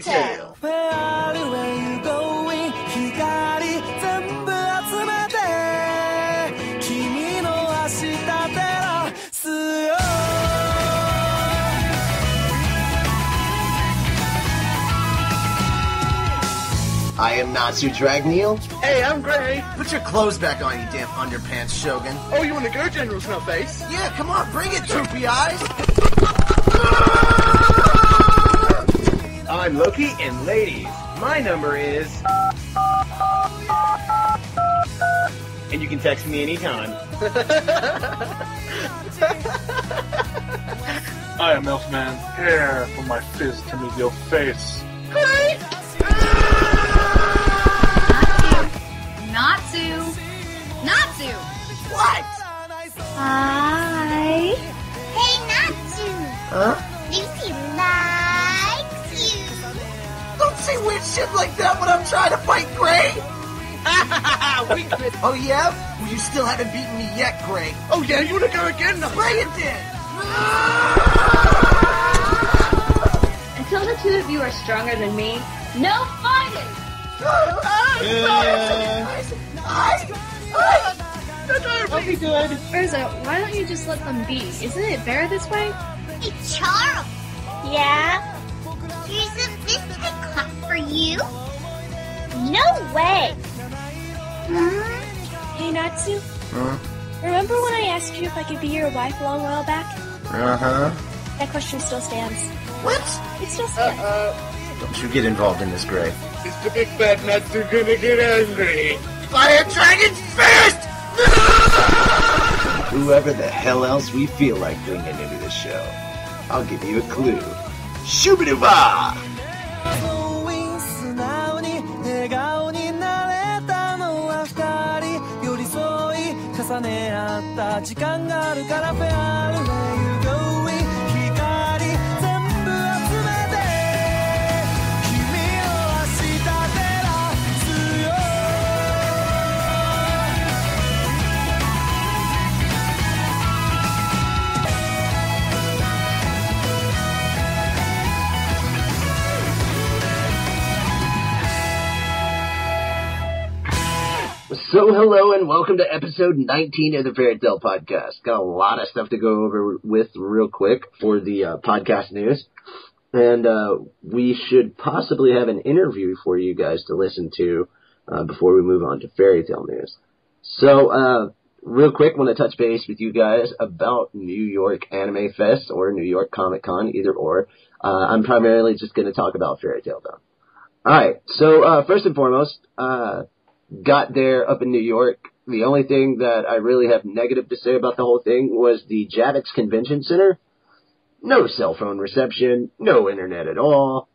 Tale. I am Natsu Dragneel. Hey, I'm Gray. Put your clothes back on, you damn underpants, Shogun. Oh, you want to go, General Snowface? Yeah, come on, bring it, droopy eyes. I'm Loki, and ladies, my number is... And you can text me anytime. I am Elfman, here for my fist to meet your face. Natsu! What? Hi! Hey, Natsu! Huh? Lucy likes you! Don't say weird shit like that when I'm trying to fight Gray. Oh yeah? Well, you still haven't beaten me yet, Gray. Oh yeah, you want to go again? Bring it then! Until the two of you are stronger than me, no fighting! I'll be good. Urza, why don't you just let them be? Isn't it better this way? Hey, Charle! Yeah? Here's a fist I caught for you. No way! Hey, Natsu? Huh? Remember when I asked you if I could be your wife a long while back? Uh-huh. That question still stands. What? It still stands. Don't you get involved in this, Gray. Is the big bad Natsu gonna get angry? Fire Dragon's Fist! Whoever the hell else we feel like bringing into the show, I'll give you a clue. Shoobiduba! So hello and welcome to episode 19 of the Fairy Tale Podcast. Got a lot of stuff to go over with real quick for the podcast news. And we should possibly have an interview for you guys to listen to before we move on to Fairy Tale news. So real quick, want to touch base with you guys about New York Anime Fest or New York Comic Con, either or. I'm primarily just going to talk about Fairy Tale though. Alright, so first and foremost, got there up in New York. The only thing that I really have negative to say about the whole thing was the Javits Convention Center. No cell phone reception, no internet at all.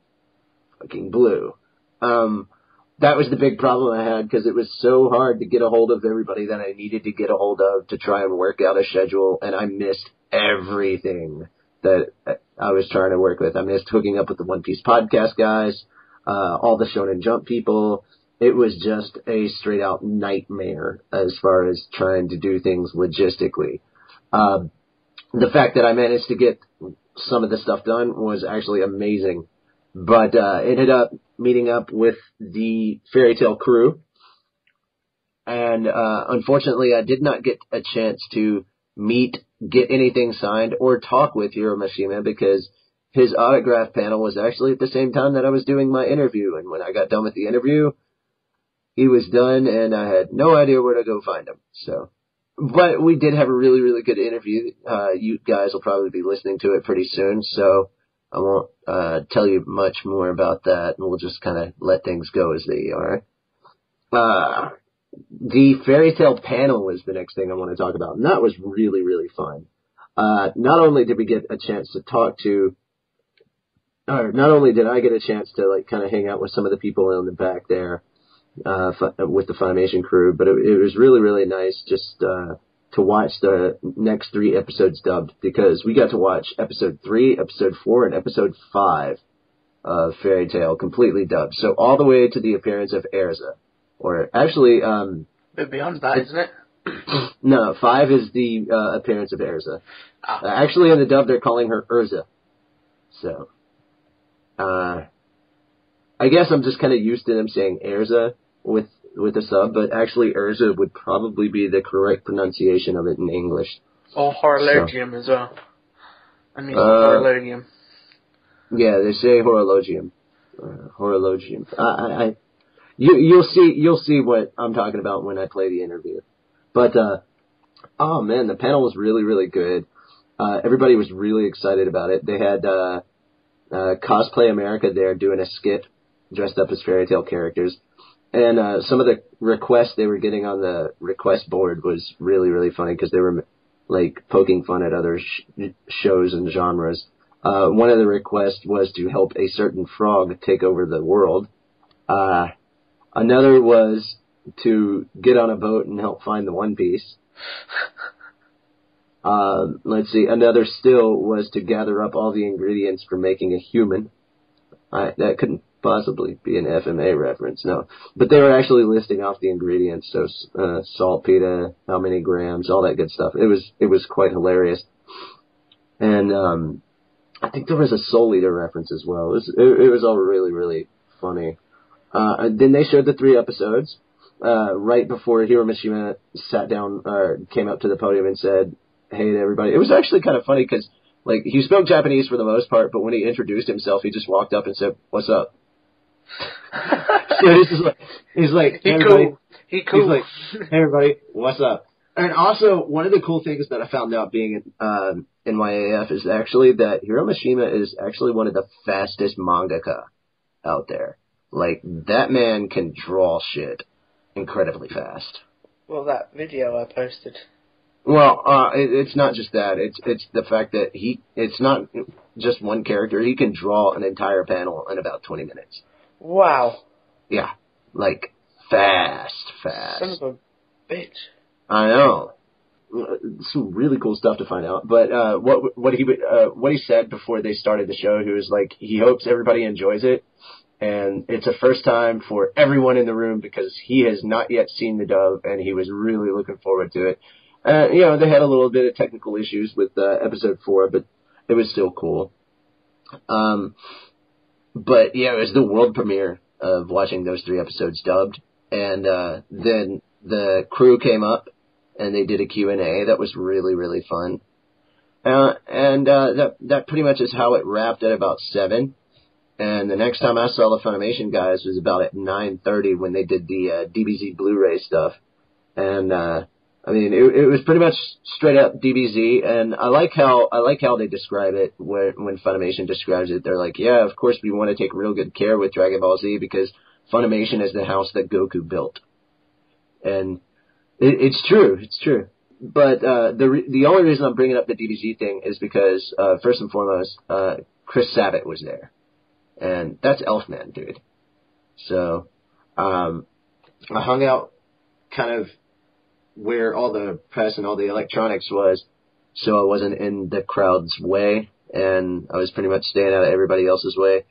Fucking blue. That was the big problem I had because it was so hard to get a hold of everybody that I needed to get a hold of to try and work out a schedule, and I missed everything that I was trying to work with. I missed hooking up with the One Piece podcast guys, all the Shonen Jump people. It was just a straight out nightmare as far as trying to do things logistically. The fact that I managed to get some of the stuff done was actually amazing. But ended up meeting up with the Fairy Tale crew. And unfortunately, I did not get a chance to meet, get anything signed, or talk with Hiro Mashima because his autograph panel was actually at the same time that I was doing my interview. And when I got done with the interview, he was done, and I had no idea where to go find him. So, but we did have a really, really good interview. You guys will probably be listening to it pretty soon, so I won't tell you much more about that, and we'll just kind of let things go as they are. The Fairy Tale panel was the next thing I want to talk about, and that was really, really fun. Not only did we get a chance to talk to, or not only did I get a chance to like kind of hang out with some of the people in the back there, with the Funimation crew, but it was really, really nice just to watch the next 3 episodes dubbed, because we got to watch episode 3, episode 4, and episode 5 of Fairy Tale completely dubbed. So all the way to the appearance of Erza. Or actually... Bit beyond that, isn't it? No, 5 is the appearance of Erza. Actually in the dub they're calling her Urza. So... I guess I'm just kind of used to them saying Erza with the sub, but actually Erza would probably be the correct pronunciation of it in English. Or horologium as well. I mean, horologium. Yeah, they say horologium. Horologium. You'll see what I'm talking about when I play the interview. But, oh man, the panel was really, really good. Everybody was really excited about it. They had, Cosplay America there doing a skit dressed up as fairy tale characters. And, some of the requests they were getting on the request board was really, really funny because they were, like, poking fun at other shows and genres. One of the requests was to help a certain frog take over the world. Another was to get on a boat and help find the One Piece. Let's see. Another still was to gather up all the ingredients for making a human. That couldn't possibly be an FMA reference, no. But they were actually listing off the ingredients. So, saltpeter, how many grams, all that good stuff. It was quite hilarious. And, I think there was a Soul Eater reference as well. It was all really, really funny. Then they showed the 3 episodes. Right before Hiromashima sat down, came up to the podium and said, "Hey to everybody." It was actually kind of funny because, like, he spoke Japanese for the most part, but when he introduced himself, he just walked up and said, "What's up?" So he's like, "Hey, everybody." He cool. He's like, "Hey, everybody, what's up?" And also, one of the cool things that I found out being in NYAF is actually that Hiromashima is actually one of the fastest mangaka out there. Like, that man can draw shit incredibly fast. Well, that video I posted. Well, it's not just that. It's the fact that it's not just one character. He can draw an entire panel in about 20 minutes. Wow. Yeah. Like, fast. Son of a bitch. I know. Some really cool stuff to find out. But what he said before they started the show, he was like, he hopes everybody enjoys it, and it's a first time for everyone in the room because he has not yet seen the dub, and he was really looking forward to it. You know, they had a little bit of technical issues with episode 4, but it was still cool. But yeah, it was the world premiere of watching those 3 episodes dubbed, and then the crew came up and they did a Q&A. That was really, really fun. That pretty much is how it wrapped at about 7. And the next time I saw the Funimation guys was about at 9:30 when they did the DBZ Blu-ray stuff. And I mean, it was pretty much straight up DBZ. And I like how they describe it when Funimation describes it. They're like, yeah, of course we want to take real good care with Dragon Ball Z because Funimation is the house that Goku built. And it's true. But the only reason I'm bringing up the DBZ thing is because first and foremost, Chris Sabat was there, and that's Elfman, dude. So I hung out kind of where all the press and all the electronics was, so I wasn't in the crowd's way, and I was pretty much staying out of everybody else's way.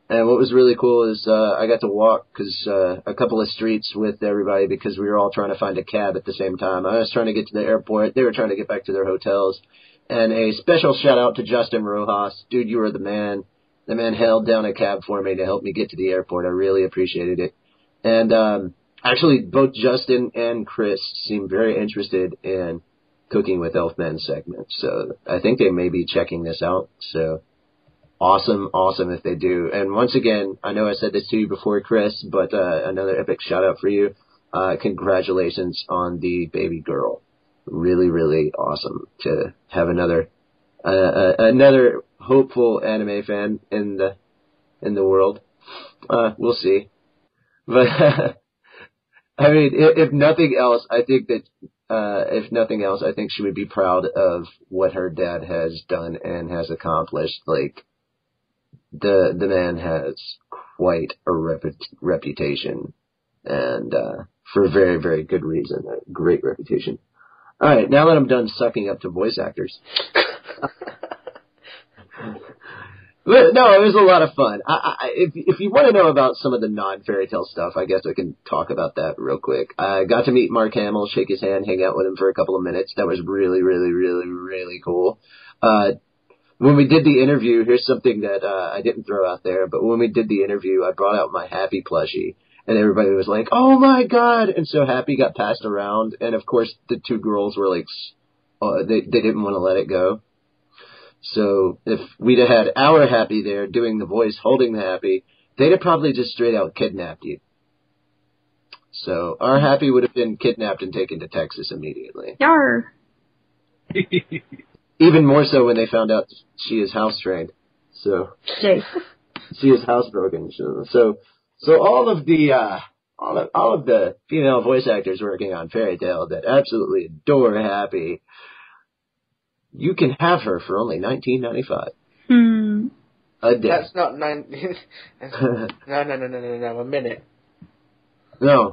And what was really cool is I got to walk a couple of streets with everybody because we were all trying to find a cab at the same time. I was trying to get to the airport. They were trying to get back to their hotels. And a special shout-out to Justin Rojas. Dude, you were the man. The man held down a cab for me to help me get to the airport. I really appreciated it. And actually, both Justin and Chris seemed very interested in Cooking with Elfman segment. So I think they may be checking this out. So awesome if they do. And once again, I know I said this to you before, Chris, but another epic shout out for you. Congratulations on the baby girl. Really, really awesome to have another hopeful anime fan in the world. We'll see. But I mean, if nothing else, I think she would be proud of what her dad has done and has accomplished. Like, the man has quite a reputation, and for a very, very good reason, a great reputation. All right, now that I'm done sucking up to voice actors. But no, it was a lot of fun. If you want to know about some of the non-fairy tale stuff, I guess I can talk about that real quick. I got to meet Mark Hamill, shake his hand, hang out with him for a couple of minutes. That was really, really, really, really cool. when we did the interview, here's something that I didn't throw out there, but when we did the interview, I brought out my Happy plushie, and everybody was like, "Oh my God!" And so Happy got passed around, and of course the two girls were like, they didn't want to let it go. So if we'd have had our Happy there doing the voice, holding the Happy, they'd have probably just straight out kidnapped you. So our Happy would have been kidnapped and taken to Texas immediately. Yar. Even more so when they found out she is house trained. So she is housebroken. So all of the female voice actors working on Fairy Tale that absolutely adore Happy, you can have her for only $19.95 a day. That's not No, a minute. No.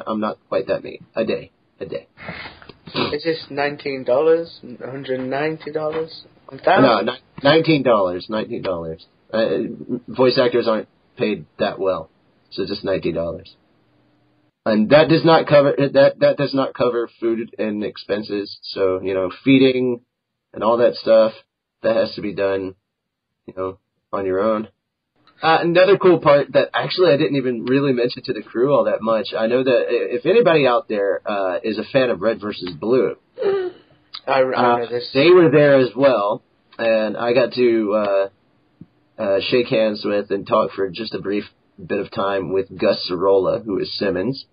I'm not quite that mean. A day. Is this $19? $190? No, $19. Voice actors aren't paid that well, so just $19. And that does not cover food and expenses. So feeding and all that stuff that has to be done, on your own. Another cool part that actually I didn't even really mention to the crew all that much. I know that if anybody out there is a fan of Red vs. Blue, I know this. They were there as well, and I got to shake hands with and talk for just a brief bit of time with Gus Sorolla, who is Simmons.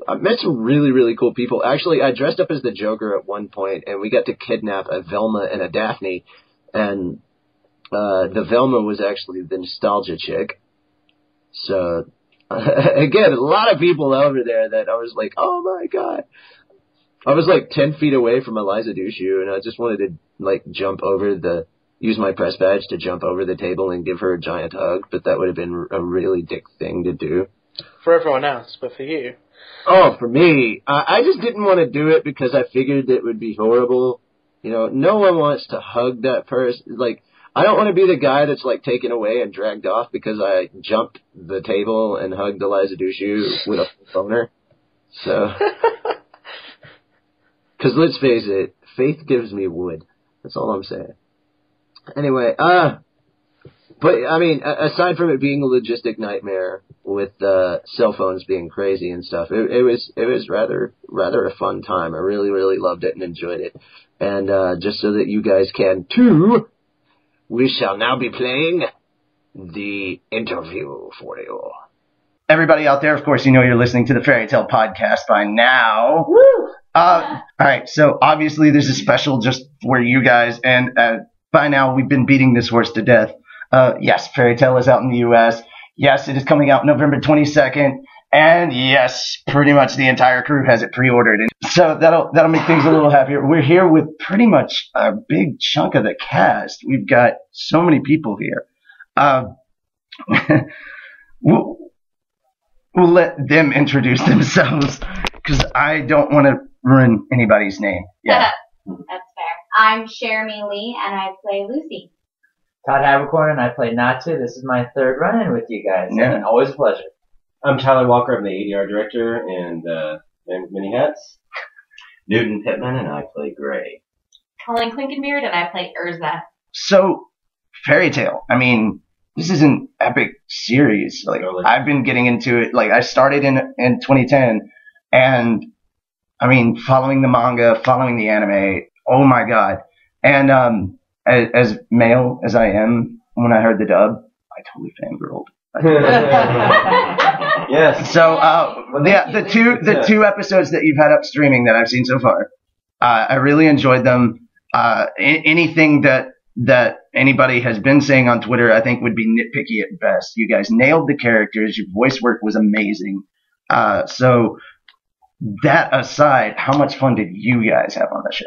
I met some really, really cool people. Actually, I dressed up as the Joker at one point, and we got to kidnap a Velma and a Daphne, and the Velma was actually the nostalgia chick. So, again, a lot of people over there that I was like, oh my God. I was like 10 feet away from Eliza Dushku, and I just wanted to use my press badge to jump over the table and give her a giant hug, but that would have been a really dick thing to do. For everyone else, but for you. Oh, for me. I just didn't want to do it because I figured it would be horrible. No one wants to hug that person. I don't want to be the guy that's taken away and dragged off because I jumped the table and hugged Eliza Dushku with a boner. So, because let's face it, faith gives me wood. That's all I'm saying. Anyway, but I mean, aside from it being a logistic nightmare with cell phones being crazy and stuff, it was rather a fun time. I really, really loved it and enjoyed it. And just so that you guys can too, we shall now be playing the interview for you. Everybody out there, of course, you're listening to the Fairy Tale podcast by now. Woo! All right, so obviously there's a special just for you guys, and by now we've been beating this horse to death. Yes, Fairy Tale is out in the U.S. Yes, it is coming out November 22nd. And yes, pretty much the entire crew has it pre-ordered. And so that'll make things a little happier. We're here with pretty much a big chunk of the cast. We've got so many people here. We'll let them introduce themselves because I don't want to ruin anybody's name. Yeah. That's fair. I'm Sheremy Lee, and I play Lucy. Todd Habercorn, and I play Natsu. This is my third run-in with you guys. Yeah. And always a pleasure. I'm Tyler Walker. I'm the ADR director and man with many hats. Newton Pittman, and I play Gray. Colin Clinkenbeard, and I play Urza. So, Fairy Tale. I mean, this is an epic series. I've been getting into it. I started in 2010, and I mean, following the manga, following the anime. Oh my God! And as male as I am, when I heard the dub, I totally fangirled. Yes. So, the two episodes that you've had up streaming that I've seen so far, I really enjoyed them. Anything that anybody has been saying on Twitter, I think would be nitpicky at best. You guys nailed the characters. Your voice work was amazing. So, that aside, how much fun did you guys have on the show?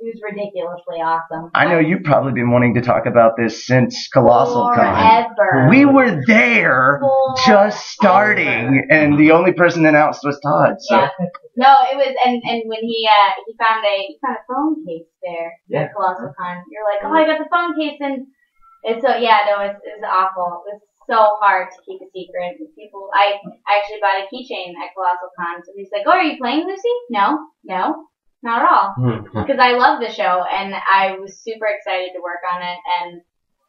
It was ridiculously awesome. I know you've probably been wanting to talk about this since Colossal Con. Forever. We were there just starting, and the only person announced was Todd. So. Yeah. No, it was, and when he found a phone case there at Colossal Con, you're like, oh, I got the phone case, and it's so, yeah, no, it's awful. It's so hard to keep a secret. People, I actually bought a keychain at Colossal Con, so he's like, oh, are you playing Lucy? No. Not at all. Because I love the show, and I was super excited to work on it, and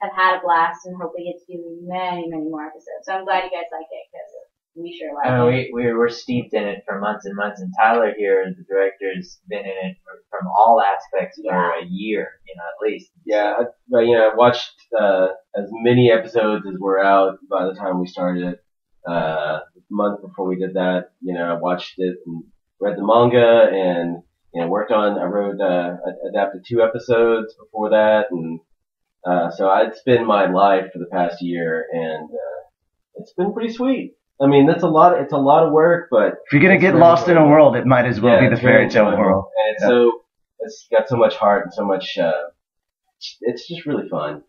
have had a blast, and hope we get to do many, many more episodes. So I'm glad you guys like it, because we sure like it. We're steeped in it for months and months, and Tyler here, the director's been in it from all aspects for a year, at least. Yeah, I watched as many episodes as were out by the time we started. A month before we did that, I watched it and read the manga and adapted 2 episodes before that, and so it's been my life for the past year, and it's been pretty sweet. I mean, it's a lot of work, but if you're gonna get lost in a world, it might as well be the fairy tale world. And it's got so much heart and so much. It's just really fun.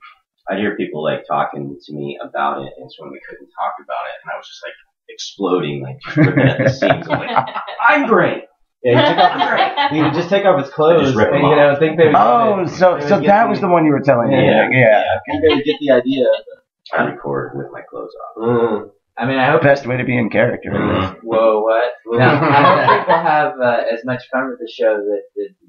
I'd hear people talking to me about it, and so when we couldn't talk about it, and I was just exploding, just ripping at the seams. I'm like, I'm great. Yeah, he would just take off his clothes, and think they would. So that was the one you were telling me. Yeah. I think they would get the idea. I record with my clothes off. I mean, I hope best way to be in character. Whoa, what? Now, I hope people have as much fun with the show that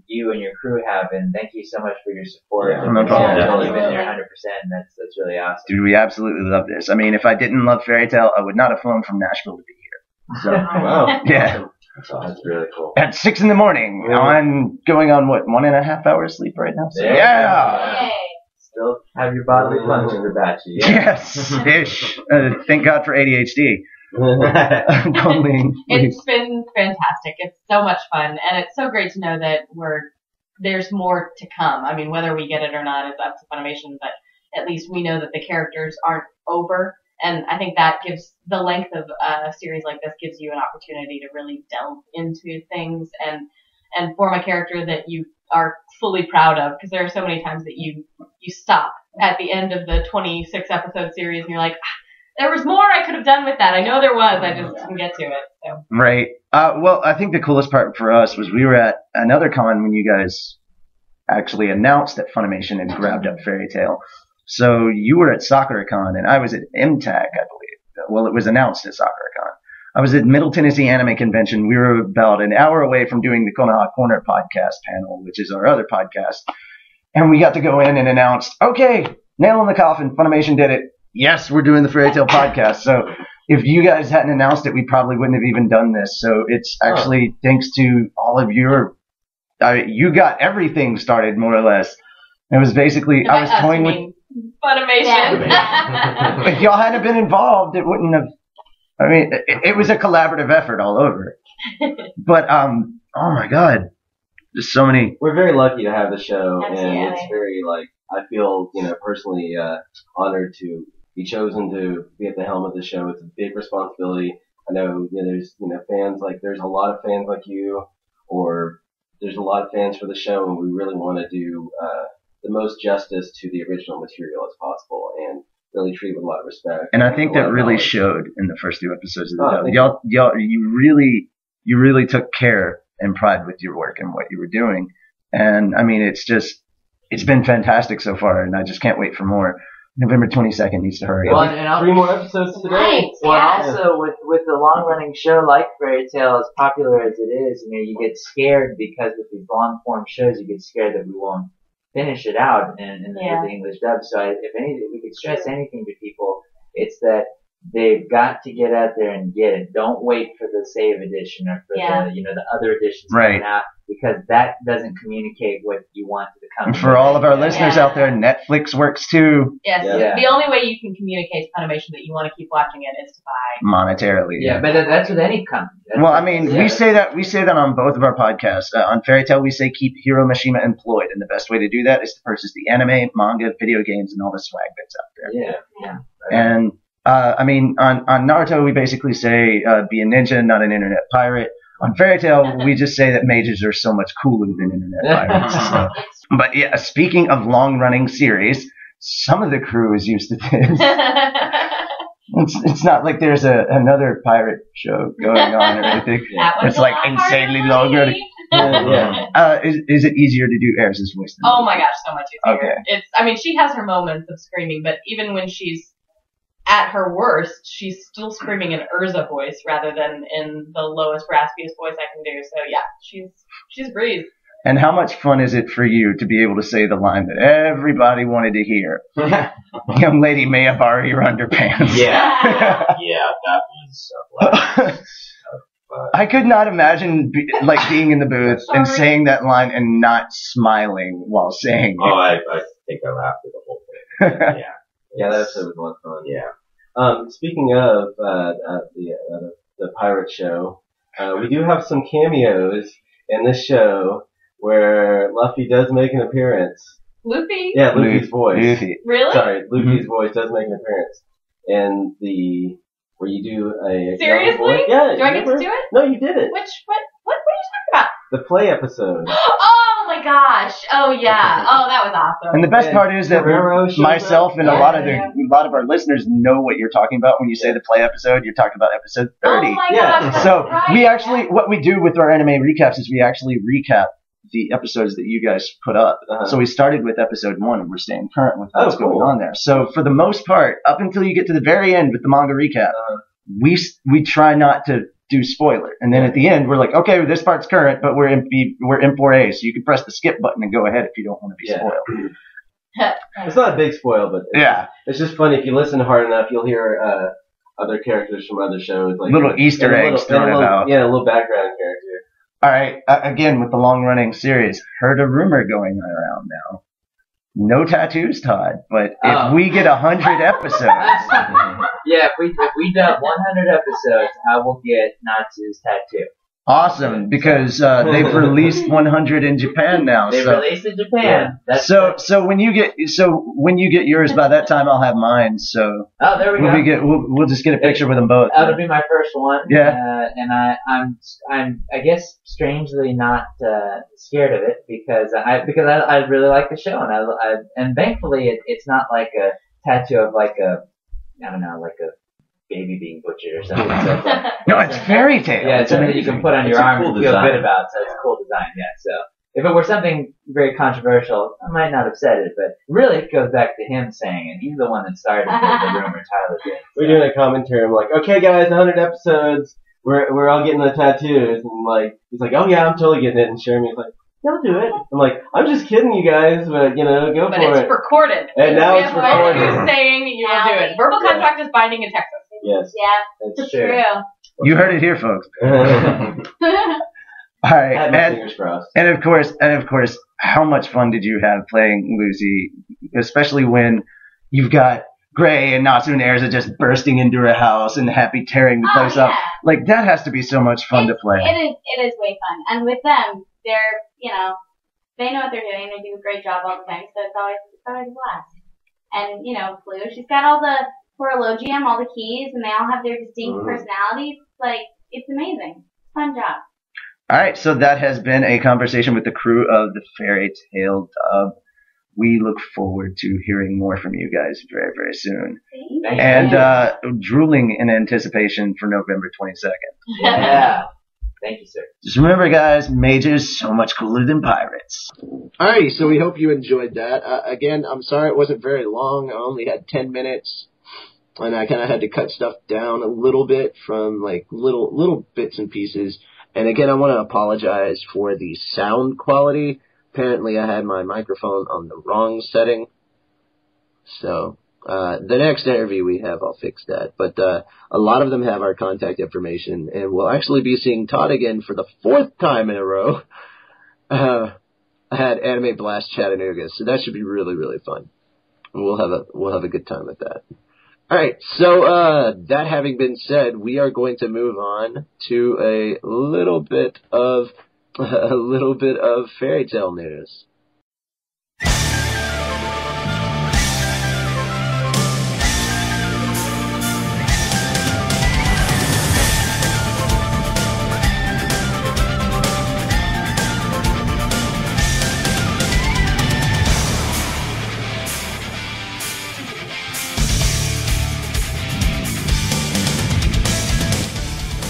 you and your crew have, and thank you so much for your support. Yeah, no problem. You've been there 100%. That's really awesome. Dude, we absolutely love this. I mean, if I didn't love Fairy Tale, I would not have flown from Nashville to be here. So, wow. Yeah. That's really cool. At 6 a.m, I'm going on 1.5 hours sleep right now. So, yeah. Still have your bodily functions about you. Yes, ish. Thank God for ADHD. It's been fantastic. It's so much fun, and it's so great to know that there's more to come. I mean, whether we get it or not is up to Funimation, but at least we know that the characters aren't over, and I think that gives the length of a series like this gives you an opportunity to really delve into things and form a character that you are fully proud of, because there are so many times that you stop at the end of the 26 episode series and you're like, there was more I could have done with that. I know there was. I just didn't get to it. So. Right. Well, I think the coolest part for us was we were at another con when you guys actually announced that Funimation had grabbed up Fairy Tale. So you were at SakuraCon and I was at MTAC, I believe. Well, it was announced at SakuraCon. I was at Middle Tennessee Anime Convention. We were about an hour away from doing the Konoha Corner podcast panel, which is our other podcast. And we got to go in and announce, okay, nail in the coffin, Funimation did it. Yes, we're doing the Fairy Tale podcast. So if you guys hadn't announced it, we probably wouldn't have even done this. So it's actually thanks to all of you got everything started more or less. It was basically, I was toying with Funimation. If y'all hadn't been involved, it wouldn't have. I mean, it was a collaborative effort all over. But oh my God, there's so many. We're very lucky to have the show, and it's very I feel personally honored to be chosen to be at the helm of the show. It's a big responsibility. I know there's fans there's a lot of fans like you, or there's a lot of fans for the show, and we really want to do the most justice to the original material as possible, and really treat it with a lot of respect. And I think that really showed in the first 2 episodes of the show. Y'all, you really took care and pride with your work and what you were doing. And I mean, it's been fantastic so far, and I just can't wait for more. November 22nd needs to hurry. Well, and 3 more episodes today. Right, well, also with a long-running show like Fairy Tale, as popular as it is, you get scared because with these long-form shows, you get scared that we won't finish it out in the English dub. So if anything, we could stress anything to people, it's that they've got to get out there and get it. Don't wait for the save edition or for the other editions coming out, because that doesn't communicate what you want to become. And for all of our listeners out there, Netflix works too. Yes. Yeah. The only way you can communicate to Funimation that you want to keep watching it is to buy monetarily. Yeah, but that's with any company. Well, I mean, we say that on both of our podcasts. On Fairy Tale, we say keep Hiro Mishima employed, and the best way to do that is to purchase the anime, manga, video games, and all the swag that's out there. Yeah. And I mean, on Naruto, we basically say be a ninja, not an internet pirate. On Fairy Tale, we just say that mages are so much cooler than internet pirates. So. But yeah, speaking of long-running series, some of the crew is used to this. It's not like there's another pirate show going on or anything. It's like insanely long running. Is it easier to do Eris's voice? Oh my gosh, so much easier. Okay. I mean, she has her moments of screaming, but even when she's at her worst, she's still screaming in Urza voice rather than in the lowest, raspiest voice I can do. So yeah, she's a breeze. And how much fun is it for you to be able to say the line that everybody wanted to hear? Young lady may have already her underpants. Yeah, that was I could not imagine being in the booth and saying that line and not smiling while saying it. Oh, I think I laughed at the whole thing. Yeah, that episode was a lot of fun. Yeah. Speaking of the pirate show, we do have some cameos in this show where Luffy does make an appearance. Luffy? Yeah, Luffy's voice. Luffy. Really? Sorry, Luffy's voice does make an appearance. And where you do a seriously? Voice. Yeah. Do I get to do it? No, you didn't. What are you talking about? The play episode. Oh my gosh! Oh yeah! Oh, that was awesome. And the best part is that myself and a lot of our listeners know what you're talking about when you say the play episode. You're talking about episode 30. Oh my gosh! So right. we actually, what we do with our anime recaps is we actually recap the episodes that you guys put up. So we started with episode 1 and we're staying current with what's going on there. So for the most part, up until you get to the very end with the manga recap, we try not to do spoiler. And then at the end, we're like, okay, this part's current, but we're in 4A, so you can press the skip button and go ahead if you don't want to be spoiled. It's not a big spoil, but it's just funny. If you listen hard enough, you'll hear other characters from other shows. Like little Easter eggs thrown about. Yeah, a little background character. All right, again, with the long-running series, heard a rumor going around now. No tattoos, Todd, but if we get 100 episodes... Yeah, if we done 100 episodes, I will get Natsu's tattoo. Awesome, because they've released 100 in Japan now. They released in Japan. Yeah. So when you get yours, by that time I'll have mine. So there we go. We'll just get a picture with them both. That'll be my first one. Yeah. And I'm I guess strangely not scared of it because I really like the show and thankfully it's not like a tattoo of like a baby being butchered or something. So no, it's fairy tale. Yeah, it's something that you can put on your arm and feel good about. So it's a cool design. Yeah. So if it were something very controversial, I might not have said it, but really it goes back to him saying it. He's the one that started the rumor. Tyler did. We're doing a commentary. I'm like, okay, guys, 100 episodes. We're all getting the tattoos, and he's like, oh yeah, I'm totally getting it. And Jeremy's like, they'll do it. I'm like, I'm just kidding you guys, but go for it. But it's recorded. And now it's recorded. You're saying you will do it. Verbal contract is binding in Texas. Yes. Yeah, that's true. You heard it here, folks. All right, I had my fingers crossed. And of course, how much fun did you have playing Lucy? Especially when you've got Gray and Natsu and Erza just bursting into her house and Happy tearing the place up. Like that has to be so much fun to play. It is way fun, and with them, they're they know what they're doing. They do a great job all the time, so it's always a blast. And Flu, she's got all the horologium, all the keys, and they all have their distinct personalities. It's amazing. Fun job. All right, so that has been a conversation with the crew of the Fairy Tale Dub. We look forward to hearing more from you guys very, very soon. And drooling in anticipation for November 22nd. Yeah. Thank you, sir. Just remember, guys, mages so much cooler than pirates. Alright, so we hope you enjoyed that. Again, I'm sorry it wasn't very long. I only had 10 minutes. And I kind of had to cut stuff down a little bit from little bits and pieces. And again, I want to apologize for the sound quality. Apparently, I had my microphone on the wrong setting. So, the next interview we have, I'll fix that. But a lot of them have our contact information. And we'll actually be seeing Todd again for the 4th time in a row. I had Anime Blast Chattanooga. So that should be really, really fun. We'll have a good time with that. Alright, so that having been said, we are going to move on to a little bit of fairy tale news.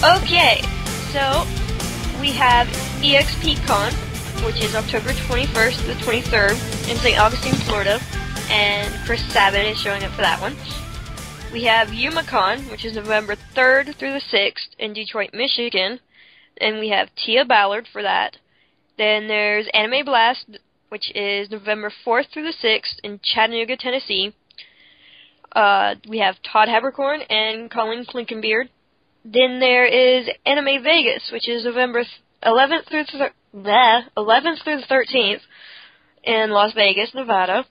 Okay, so we have EXPCon, which is October 21st to the 23rd in St. Augustine, Florida, and Chris Sabat is showing up for that one. We have YumaCon, which is November 3rd through the 6th in Detroit, Michigan, and we have Tia Ballard for that. Then there's Anime Blast, which is November 4th through the 6th in Chattanooga, Tennessee. We have Todd Habercorn and Colin Klinkenbeard. Then there is Anime Vegas, which is November 11th through the 13th in Las Vegas, Nevada.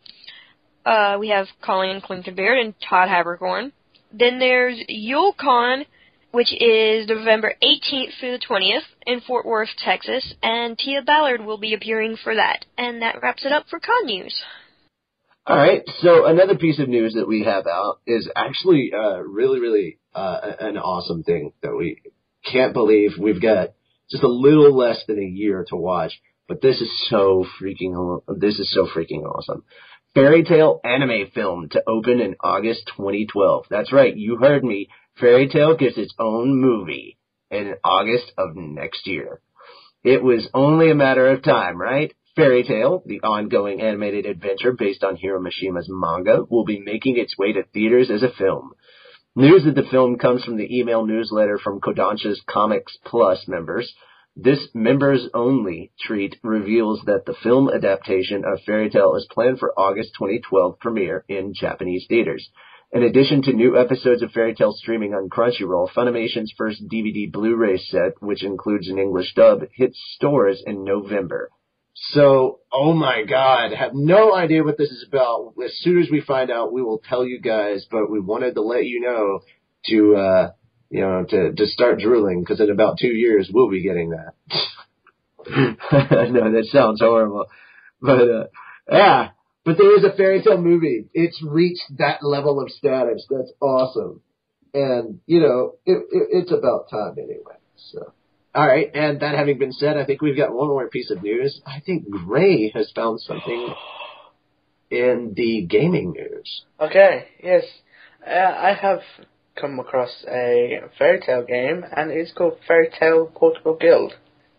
We have Colin Klinkenbeard and Todd Habercorn. Then there's YuleCon, which is November 18th through the 20th in Fort Worth, Texas, and Tia Ballard will be appearing for that. And that wraps it up for con news. All right, so another piece of news that we have out is actually really an awesome thing that we can't believe. We've got just a little less than a year to watch, but this is so freaking awesome. Fairy Tail anime film to open in August 2012. That's right, you heard me. Fairy Tail gets its own movie in August of next year. It was only a matter of time, right? Fairy Tail, the ongoing animated adventure based on Hiro Mishima's manga, will be making its way to theaters as a film. News of the film comes from the email newsletter from Kodansha's Comics Plus members. This members-only treat reveals that the film adaptation of Fairy Tail is planned for August 2012 premiere in Japanese theaters. In addition to new episodes of Fairy Tail streaming on Crunchyroll, Funimation's first DVD Blu-ray set, which includes an English dub, hits stores in November. So, oh my God, have no idea what this is about. As soon as we find out, we will tell you guys, but we wanted to let you know to start drooling, because in about 2 years, we'll be getting that. No, that sounds horrible. But, yeah. But there is a Fairy Tail movie. It's reached that level of status. That's awesome. And, it's about time anyway, so. All right, and that having been said, I think we've got one more piece of news. I think Gray has found something in the gaming news. Okay, yes. I have come across a Fairy Tail game, and it's called Fairy Tail Portable Guild.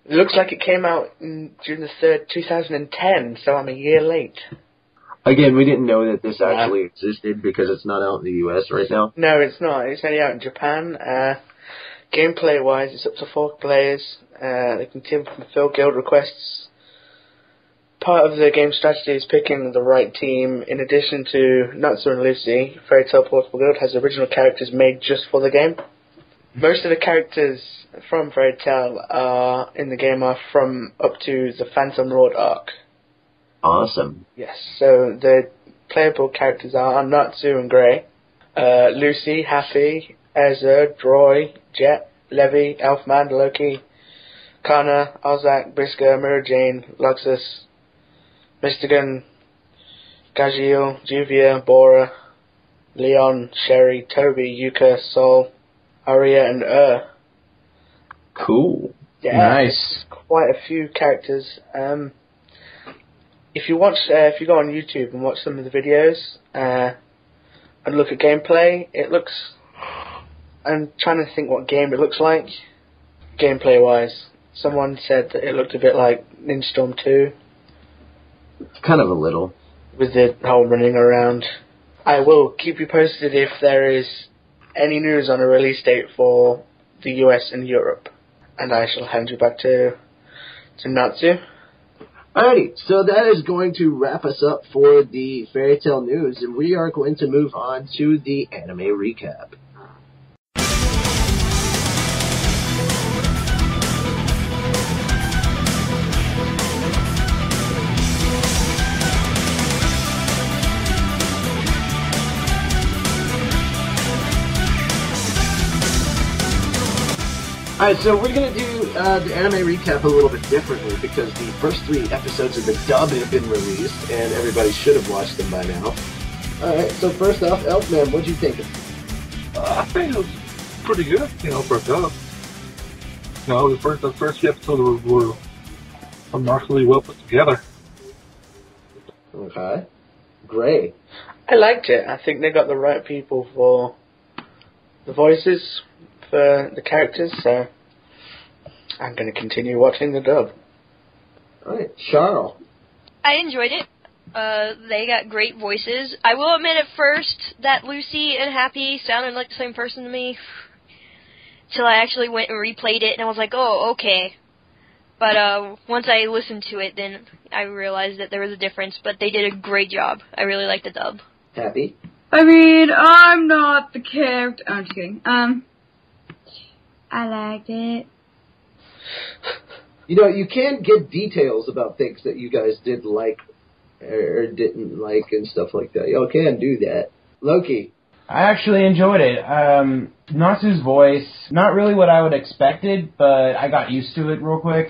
It looks like it came out June the 3rd, 2010, so I'm a year late. Again, we didn't know that this actually existed because it's not out in the U.S. right now. No, it's not. It's only out in Japan. Gameplay-wise, it's up to 4 players. They can team up and fulfill guild requests. Part of the game strategy is picking the right team. In addition to Natsu and Lucy, Fairy Tail Portable Guild has original characters made just for the game. Most of the characters from Fairy Tail in the game are from up to the Phantom Lord arc. Awesome. Yes, so the playable characters are Natsu and Gray, Lucy, Happy, Ezra, Droy, Jet, Levi, Elfman, Loki, Kana, Ozak, Briska, Mira Jane, Luxus, Mystigan, Gajiel, Juvia, Bora, Leon, Sherry, Toby, Yuka, Sol, Aria, and Cool. Yeah, nice. Quite a few characters. If you go on YouTube and watch some of the videos and look at gameplay, it looks. I'm trying to think what game it looks like, gameplay-wise. Someone said that it looked a bit like Ninja Storm 2. Kind of a little. With the whole running around. I will keep you posted if there is any news on a release date for the US and Europe. And I shall hand you back to Natsu. Alrighty, so that is going to wrap us up for the Fairy Tail news, and we are going to move on to the anime recap. Alright, so we're going to do the anime recap a little bit differently because the first 3 episodes of the dub have been released and everybody should have watched them by now. Alright, so first off, Elfman, what'd you think of it? I think it was pretty good, for a dub. The first few episodes were remarkably well put together. Okay. Great. I liked it. I think they got the right people for the voices for the characters, so I'm going to continue watching the dub. Alright, Charle. I enjoyed it. They got great voices. I will admit at first that Lucy and Happy sounded like the same person to me. Till I actually went and replayed it, and I was like, oh, okay. But once I listened to it, then I realized that there was a difference. But they did a great job. I really liked the dub. Happy? I mean, I'm not the character. I'm just kidding. I liked it. You know, you can get details about things that you guys did like or didn't like and stuff like that. You can do that. Loki. I actually enjoyed it. Natsu's voice, not really what I would expected, but I got used to it real quick.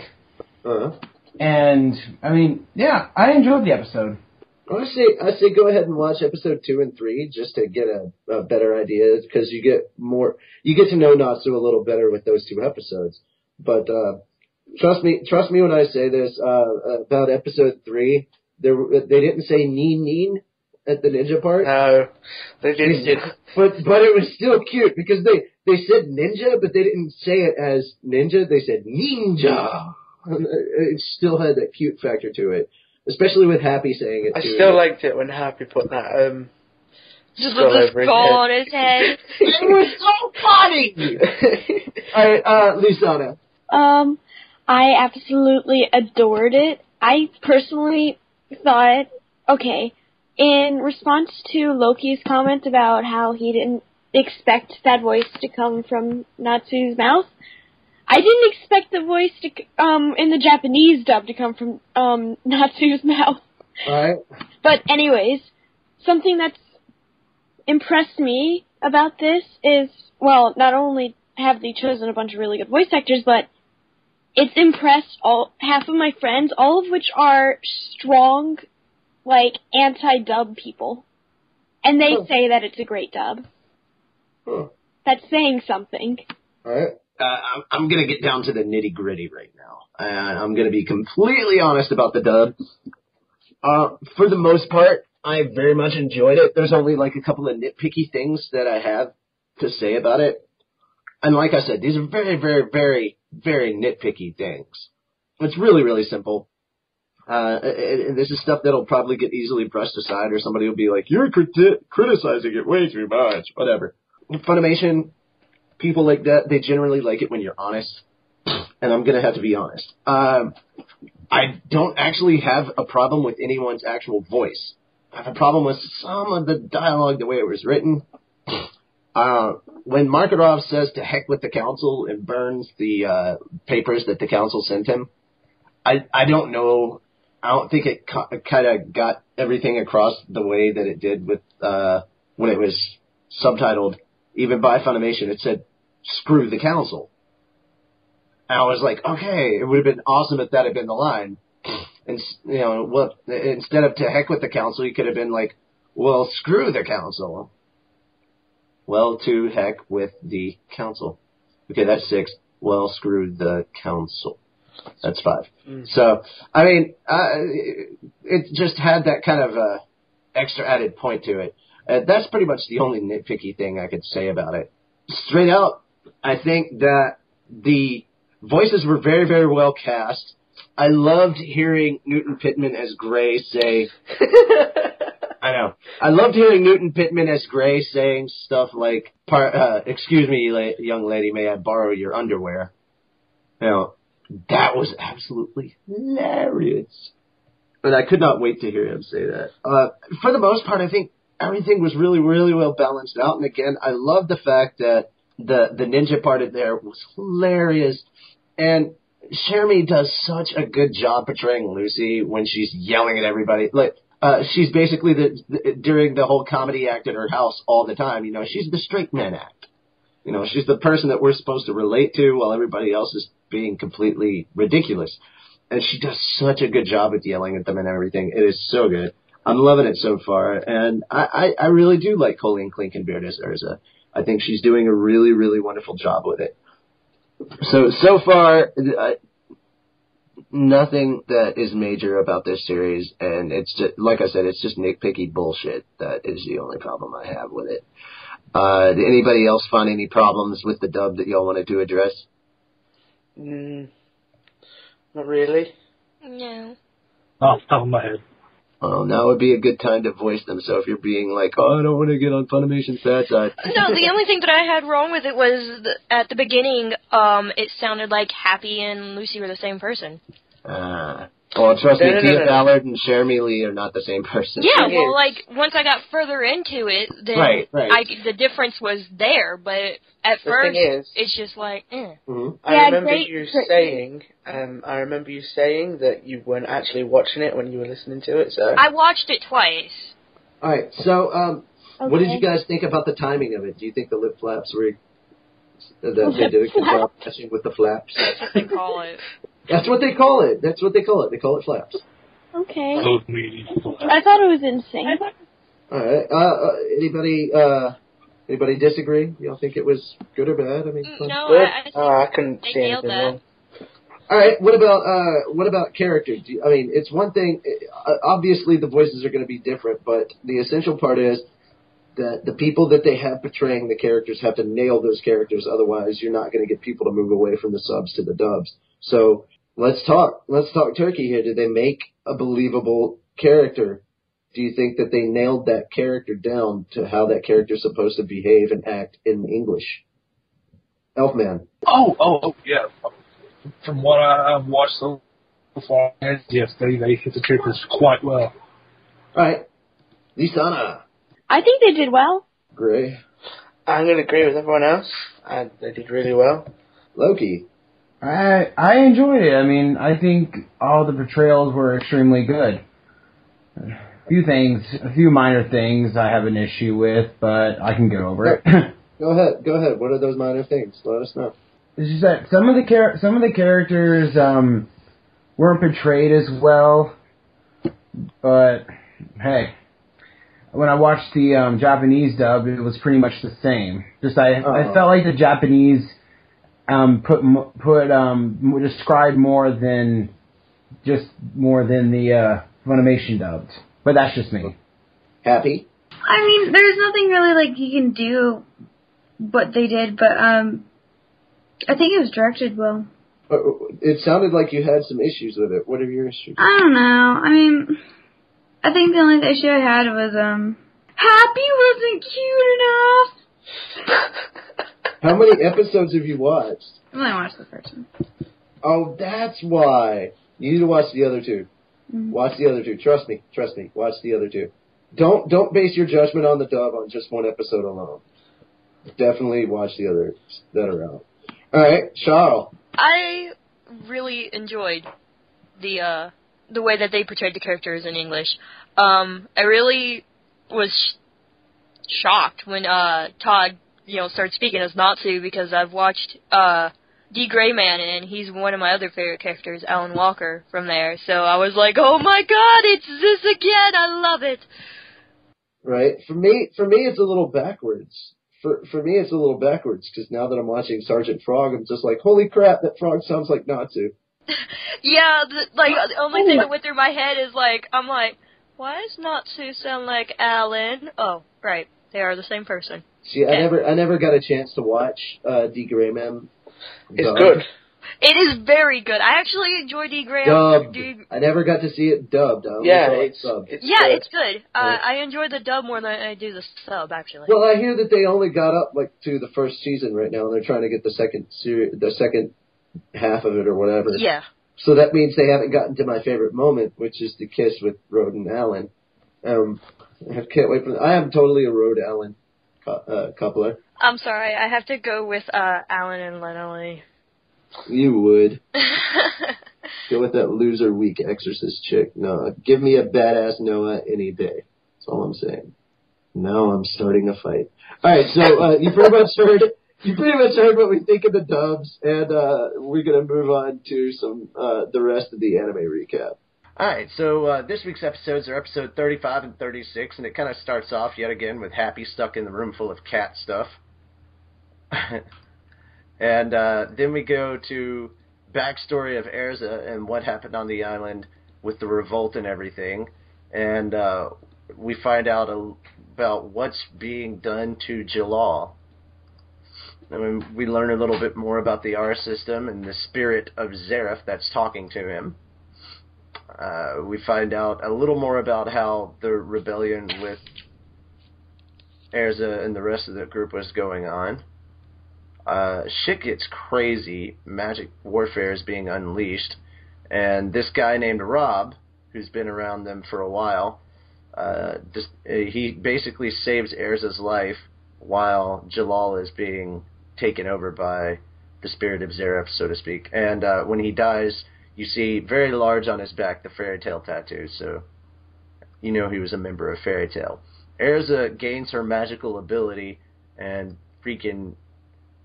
And, I mean, yeah, I enjoyed the episode. I say go ahead and watch episode 2 and 3 just to get a better idea, because you get to know Natsu a little better with those 2 episodes. But trust me when I say this. About episode 3, they didn't say neen at the ninja part. No, they didn't. But it was still cute because they said ninja, but they didn't say it as ninja. They said ninja. It still had that cute factor to it, especially with Happy saying it. I still liked it when Happy put that just with the skull on his head. It was so funny. All right, Lisana. I absolutely adored it. I personally thought, okay, in response to Loki's comment about how he didn't expect that voice to come from Natsu's mouth, I didn't expect the voice to, in the Japanese dub to come from, Natsu's mouth. Alright. But anyways, something that's impressed me about this is, well, not only have they chosen a bunch of really good voice actors, but it's impressed half of my friends, all of which are strong, like, anti-dub people. And they say that it's a great dub. That's saying something. Alright. I'm going to get down to the nitty-gritty right now. I'm going to be completely honest about the dub. For the most part, I very much enjoyed it. There's only like a couple of nitpicky things that I have to say about it. And like I said, these are very, very, very, very nitpicky things. It's really, really simple. And this is stuff that'll probably get easily brushed aside, or somebody will be like, you're criticizing it way too much. Whatever. Funimation, people like that, they generally like it when you're honest. And I'm going to have to be honest. I don't actually have a problem with anyone's actual voice. I have a problem with some of the dialogue, the way it was written. When Markarov says to heck with the council and burns the papers that the council sent him, I don't know. I don't think it kind of got everything across the way that it did with when it was subtitled, even by Funimation. It said, screw the council. And I was like, okay, it would have been awesome if that had been the line. And, you know, well, instead of to heck with the council, you could have been like, well, screw the council. Well, to heck with the council. Okay, that's 6. Well, screw the council. That's 5. So, I mean, it just had that kind of extra added point to it. That's pretty much the only nitpicky thing I could say about it. Straight out, I think that the voices were very, very well cast. I loved hearing Newton Pittman as Gray say... I know. I loved hearing Newton Pittman as Gray saying stuff like, excuse me, young lady, may I borrow your underwear? You know, that was absolutely hilarious. And I could not wait to hear him say that. For the most part, I think everything was really, really well balanced out. And again, I love the fact that the ninja part of there was hilarious. And Shermie does such a good job portraying Lucy when she's yelling at everybody. Like, she's basically during the whole comedy act at her house all the time. You know, she's the straight man act. You know, she's the person that we're supposed to relate to while everybody else is being completely ridiculous. And she does such a good job at yelling at them and everything. It is so good. I'm loving it so far. And I really do like Colleen Klinkenbeard as Urza. I think she's doing a really, really wonderful job with it. So far, nothing that is major about this series, and it's just, like I said, it's just nitpicky bullshit. That is the only problem I have with it. Did anybody else find any problems with the dub that y'all wanted to address? Not really. No. Off the top of my head. Well, now would be a good time to voice them. So if you're being like, oh, I don't want to get on Funimation's bad side. No, the only thing that I had wrong with it was at the beginning, it sounded like Happy and Lucy were the same person. Well, trust me, Tia Ballard and Jeremy Lee are not the same person. Yeah, well, like, once I got further into it, then right. The difference was there, but at first, it's just like, Mm-hmm. I remember you saying that you weren't actually watching it when you were listening to it, so... I watched it twice. Alright, so, what did you guys think about the timing of it? Do you think the lip flaps were... they did a good job matching with the flaps? That's what they call it. That's what they call it. They call it flaps. Okay. I thought it was insane. Alright, anybody disagree? Y'all think it was good or bad? I mean, no, I couldn't see anything wrong. Alright, what about character? It's one thing, obviously the voices are going to be different, but the essential part is that the people that they have portraying the characters have to nail those characters, otherwise you're not going to get people to move away from the subs to the dubs. So, let's talk turkey here. Did they make a believable character? Do you think that they nailed that character down to how that character's supposed to behave and act in English? Elfman. Oh, yeah. From what I've watched so far, yes, they hit the characters quite well. Alright. Lisana. I think they did well. Gray. I'm going to agree with everyone else. They did really well. Loki. I enjoyed it. I mean, I think all the portrayals were extremely good. A few minor things I have an issue with, but I can get over it. Go ahead. What are those minor things? Let us know. It's just that some of the characters weren't portrayed as well, but hey, when I watched the Japanese dub, it was pretty much the same. I felt like the Japanese described more than the Funimation dubbed. But that's just me. Happy? I mean, there's nothing really like you can do what they did, but I think it was directed well. It sounded like you had some issues with it. What are your issues? I don't know. I mean, I think the only issue I had was Happy wasn't cute enough. How many episodes have you watched? I only watched the first one. Oh, that's why. You need to watch the other two. Mm-hmm. Watch the other two. Trust me. Watch the other two. Don't base your judgment on the dub on just one episode alone. Definitely watch the others that are out. Alright, Charle. I really enjoyed the way that they portrayed the characters in English. I really was shocked when Todd, started speaking as Natsu, because I've watched D. Greyman, and he's one of my other favorite characters, Alan Walker, from there. So I was like, oh my god, it's this again! I love it! Right. For me, it's a little backwards. For me, it's a little backwards, because now that I'm watching Sergeant Frog, I'm just like, holy crap, that frog sounds like Natsu. Yeah, the only thing that went through my head is I'm like, why does Natsu sound like Alan? Oh, right, they are the same person. See, I never got a chance to watch D. Greyman. It's good. It is very good. I actually enjoy D. Graham. Dubbed. I never got to see it dubbed. It's good. I enjoy the dub more than I do the sub, actually. Well, I hear that they only got up to the first season right now, and they're trying to get the second half of it or whatever. Yeah. So that means they haven't gotten to my favorite moment, which is the kiss with Rode and Allen. I can't wait for that. I am totally a Rode Allen coupler. I'm sorry, I have to go with Alan and Lenny. You would. Go with that loser weak exorcist chick. No, give me a badass Noah any day. That's all I'm saying. Now I'm starting a fight. Alright, so you pretty much heard what we think of the dubs, and we're gonna move on to some the rest of the anime recap. Alright, so this week's episodes are episode 35 and 36, and it kind of starts off yet again with Happy stuck in the room full of cat stuff. And then we go to backstory of Erza and what happened on the island with the revolt and everything. And we find out about what's being done to Jalal. I mean, we learn a little bit more about the R system and the spirit of Zareth that's talking to him. We find out a little more about how the rebellion with Erza and the rest of the group was going on. Shit gets crazy. Magic warfare is being unleashed. And this guy named Rob, who's been around them for a while, he basically saves Erza's life while Jalal is being taken over by the spirit of Zareth, so to speak. And when he dies, you see very large on his back the fairy tale tattoo, so you know he was a member of Fairy Tail. Erza gains her magical ability and freaking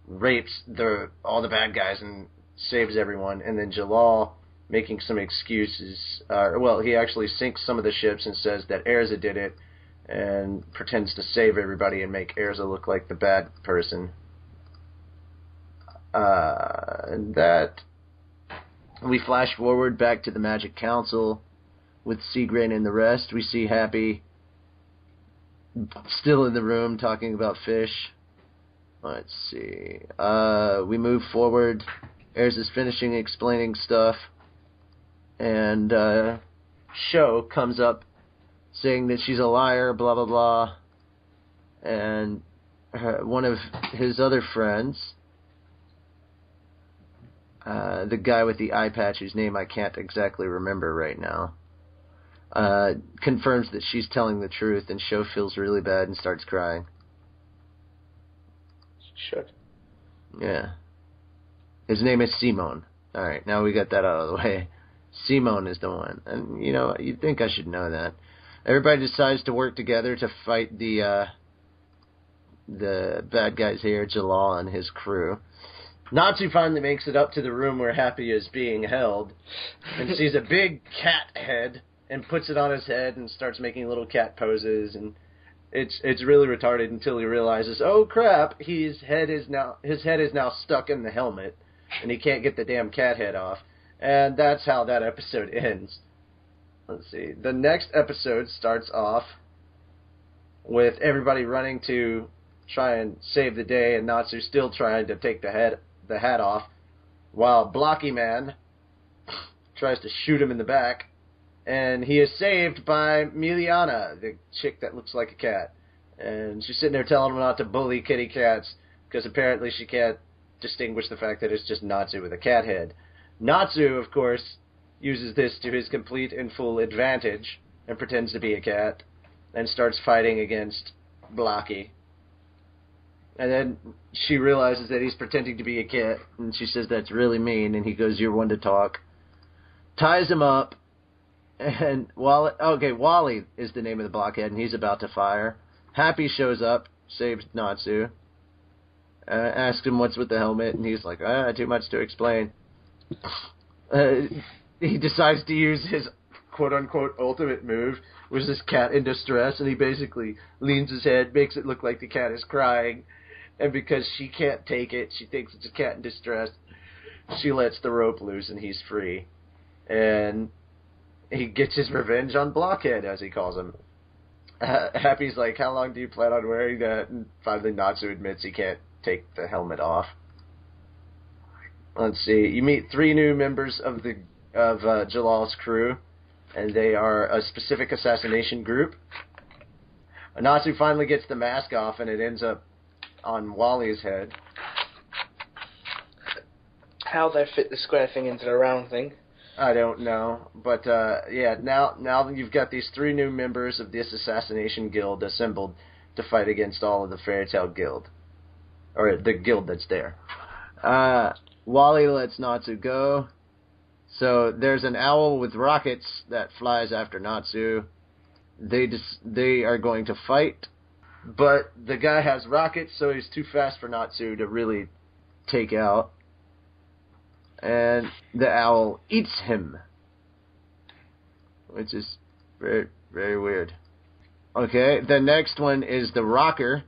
rapes all the bad guys and saves everyone. And then Jalal, making some excuses, he actually sinks some of the ships and says that Erza did it and pretends to save everybody and make Erza look like the bad person. And that... We flash forward back to the Magic Council with Seagrain and the rest. We see Happy still in the room talking about fish. Let's see. We move forward. Erza's finishing explaining stuff. And Sho comes up saying that she's a liar, blah, blah, blah. And one of his other friends... the guy with the eye patch, whose name I can't exactly remember right now, confirms that she's telling the truth, and Sho feels really bad and starts crying. Should. Yeah. His name is Simon. Alright, now we got that out of the way. Simon is the one. And, you'd think I should know that. Everybody decides to work together to fight the bad guys here, Jalal and his crew. Natsu finally makes it up to the room where Happy is being held and sees a big cat head and puts it on his head and starts making little cat poses, and it's really retarded until he realizes, oh crap, his head is now stuck in the helmet and he can't get the damn cat head off. And that's how that episode ends. Let's see. The next episode starts off with everybody running to try and save the day and Natsu still trying to take the hat off, while Blocky Man tries to shoot him in the back, and he is saved by Miliana, the chick that looks like a cat. And she's sitting there telling him not to bully kitty cats, because apparently she can't distinguish the fact that it's just Natsu with a cat head. Natsu, of course, uses this to his complete and full advantage, and pretends to be a cat, and starts fighting against Blocky. And then she realizes that he's pretending to be a cat, and she says that's really mean, and he goes, you're one to talk. Ties him up, and Wally is the name of the blockhead, and he's about to fire. Happy shows up, saves Natsu, asks him what's with the helmet, and he's like, too much to explain. He decides to use his quote-unquote ultimate move, which is cat in distress, and he basically leans his head, makes it look like the cat is crying. And because she can't take it, she thinks it's a cat in distress, she lets the rope loose and he's free. And he gets his revenge on Blockhead, as he calls him. Happy's like, how long do you plan on wearing that? And finally Natsu admits he can't take the helmet off. Let's see. You meet 3 new members of Jalal's crew, and they are a specific assassination group. Natsu finally gets the mask off, and it ends up on Wally's head. How they fit the square thing into the round thing, I don't know. But, now that you've got these 3 new members of this assassination guild assembled to fight against all of the Fairy Tail Guild. Or the guild that's there. Wally lets Natsu go. So there's an owl with rockets that flies after Natsu. They are going to fight. But the guy has rockets, so he's too fast for Natsu to really take out. And the owl eats him. Which is very, very weird. Okay, the next one is the Rocker.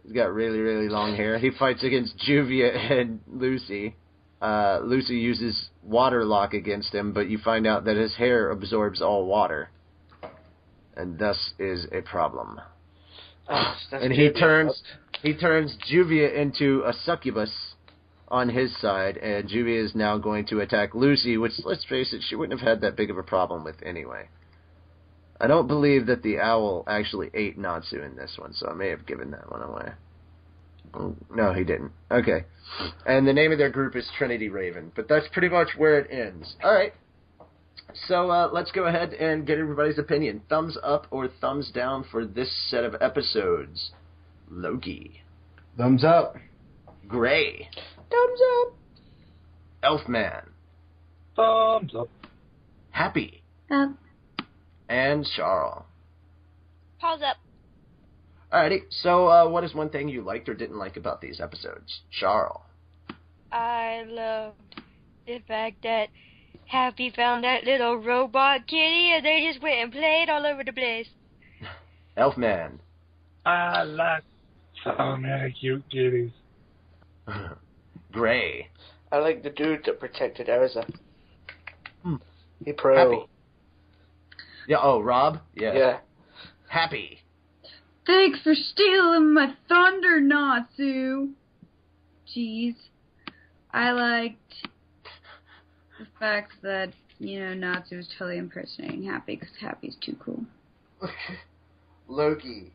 He's got really, really long hair. He fights against Juvia and Lucy. Lucy uses water lock against him, but you find out that his hair absorbs all water. And thus is a problem. And he turns Juvia into a succubus on his side, and Juvia is now going to attack Lucy, which, let's face it, she wouldn't have had that big of a problem with anyway. I don't believe that the owl actually ate Natsu in this one, so I may have given that one away. No, he didn't. Okay. And the name of their group is Trinity Raven, but that's pretty much where it ends. All right. So let's go ahead and get everybody's opinion. Thumbs up or thumbs down for this set of episodes. Loki. Thumbs up. Gray. Thumbs up. Elfman. Thumbs up. Happy. Up. And Charle. Pause up. Alrighty, so what is one thing you liked or didn't like about these episodes? Charle. I loved the fact that Happy found that little robot kitty and they just went and played all over the place. Elfman. I like so many cute kitties. Gray. I like the dude that protected Erza. He Happy. Yeah, oh, Rob? Yeah. Yeah. Happy. Thanks for stealing my thunder, Natsu. Jeez. I liked the fact that, Natsu was totally impersonating Happy because Happy's too cool. Loki.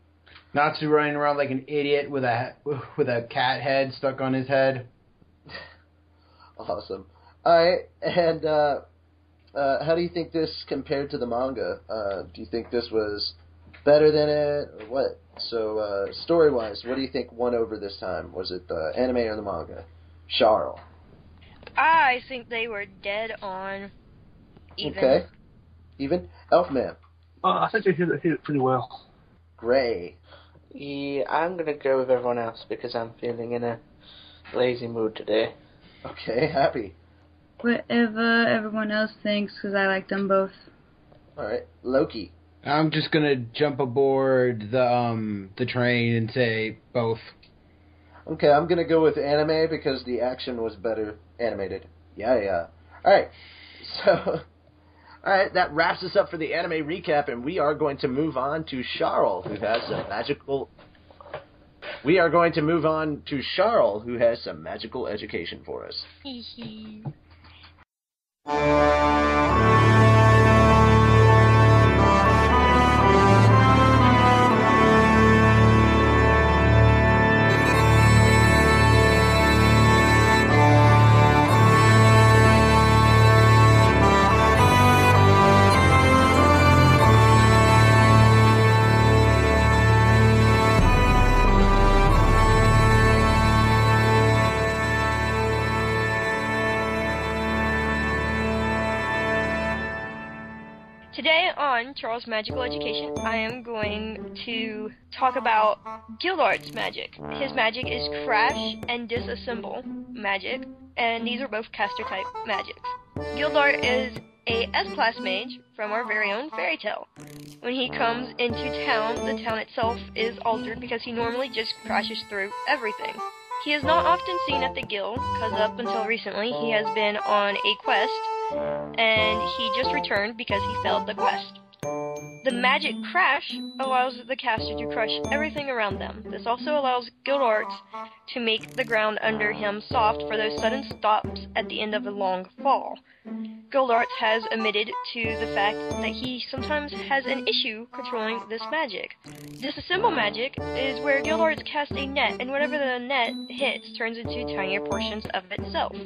Natsu running around like an idiot with a cat head stuck on his head. Awesome. Alright, and how do you think this compared to the manga? Do you think this was better than it, or what? So, story-wise, what do you think won over this time? Was it the anime or the manga? Charle. I think they were dead on. Even. Okay. Even? Elfman. I think they hit it pretty well. Gray. Yeah, I'm gonna go with everyone else because I'm feeling in a lazy mood today. Okay, Happy. Whatever everyone else thinks, because I like them both. Alright, Loki. I'm just gonna jump aboard the train and say both. Okay, I'm gonna go with anime because the action was better animated. Yeah. Alright, so... Alright, that wraps us up for the anime recap, and we are going to move on to Charle, who has some magical... We are going to move on to Charle, who has some magical education for us. Today on Charle's Magical Education, I am going to talk about Gildarts' magic. His magic is Crash and Disassemble magic, and these are both caster-type magics. Gildart is a S-class mage from our very own fairy tale. When he comes into town, the town itself is altered because he normally just crashes through everything. He is not often seen at the guild, because up until recently he has been on a quest, and he just returned because he failed the quest. The magic Crash allows the caster to crush everything around them. This also allows Gildarts to make the ground under him soft for those sudden stops at the end of a long fall. Gildarts has admitted to the fact that he sometimes has an issue controlling this magic. Disassemble magic is where Gildarts cast a net, and whatever the net hits turns into tinier portions of itself.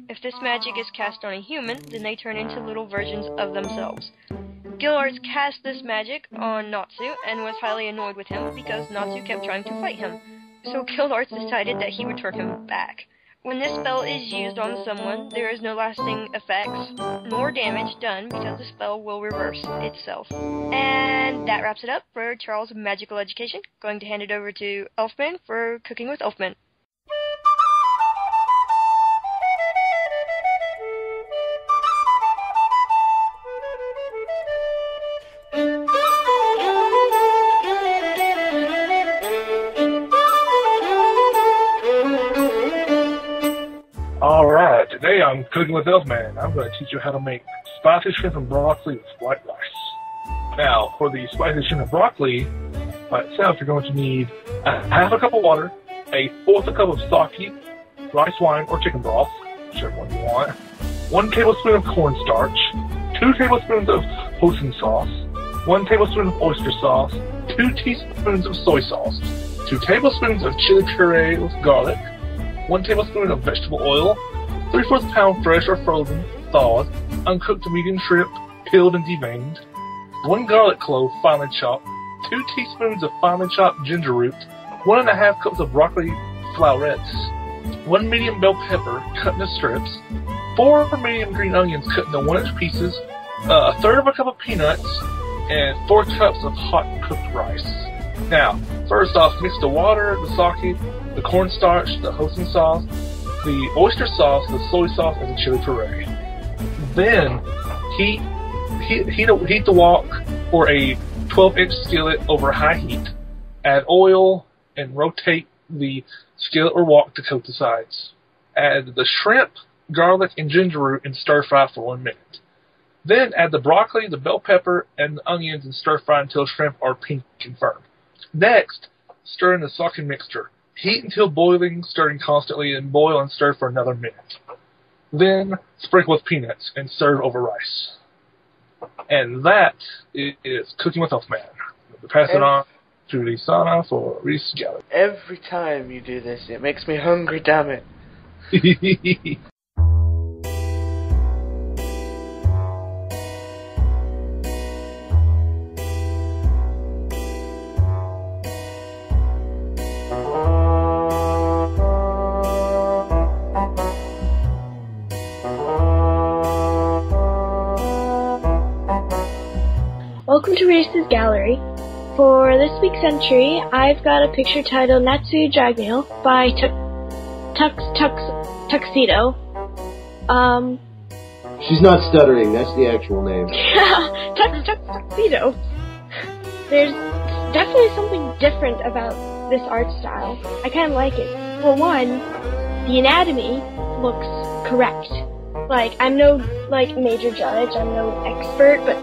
If this magic is cast on a human, then they turn into little versions of themselves. Gildarts cast this magic on Natsu and was highly annoyed with him because Natsu kept trying to fight him. So Gildarts decided that he would turn him back. When this spell is used on someone, there is no lasting effects nor damage done because the spell will reverse itself. And that wraps it up for Charle's Magical Education. Going to hand it over to Elfman for Cooking with Elfman. Alright, today I'm cooking with Elfman. I'm going to teach you how to make spicy shrimp and broccoli with white rice. Now, for the spicy shrimp and broccoli, by itself, you're going to need a half a cup of water, a fourth a cup of sake, rice wine or chicken broth, whichever one you want, 1 tablespoon of cornstarch, 2 tablespoons of hoisin sauce, 1 tablespoon of oyster sauce, 2 teaspoons of soy sauce, 2 tablespoons of chili puree with garlic, 1 tablespoon of vegetable oil, 3/4 pound fresh or frozen, thawed, uncooked medium shrimp, peeled and deveined, 1 garlic clove finely chopped, 2 teaspoons of finely chopped ginger root, 1½ cups of broccoli florets, 1 medium bell pepper cut into strips, 4 medium green onions cut into 1-inch pieces, 1/3 cup of peanuts, and 4 cups of hot cooked rice. Now, first off, mix the water, the sake, the cornstarch, the hoisin sauce, the oyster sauce, the soy sauce, and the chili puree. Then, heat the wok or a 12-inch skillet over high heat. Add oil and rotate the skillet or wok to coat the sides. Add the shrimp, garlic, and ginger root and stir fry for 1 minute. Then add the broccoli, the bell pepper, and the onions and stir fry until shrimp are pink and firm. Next, stir in the sake mixture. Heat until boiling, stirring constantly, and boil and stir for another minute. Then sprinkle with peanuts and serve over rice. And that is Cooking with Elfman. We'll pass it on to Lisana for Reedus Gallery. Every time you do this, it makes me hungry, damn it. Welcome to Reedus Gallery. For this week's entry, I've got a picture titled Natsu Dragmail by Tuxedo. She's not stuttering, that's the actual name. Tuxedo. There's definitely something different about this art style. I kind of like it. For one, the anatomy looks correct. Like, I'm no, major judge, I'm no expert, but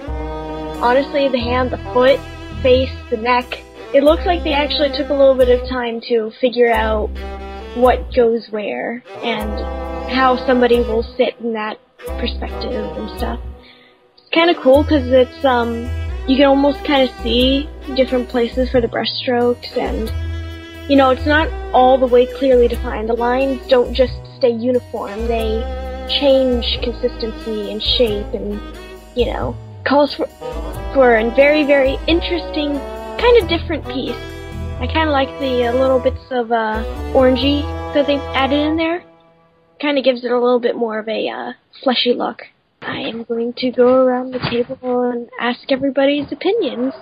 honestly, the hand, the foot, face, the neck, it looks like they actually took a little bit of time to figure out what goes where and how somebody will sit in that perspective and stuff. It's kind of cool because it's, you can almost kind of see different places for the brush strokes and, it's not all the way clearly defined. The lines don't just stay uniform, they change consistency and shape and, calls for a very, very interesting, kind of different piece. I kind of like the little bits of orangey that they've added in there. Kind of gives it a little bit more of a fleshy look. I am going to go around the table and ask everybody's opinions.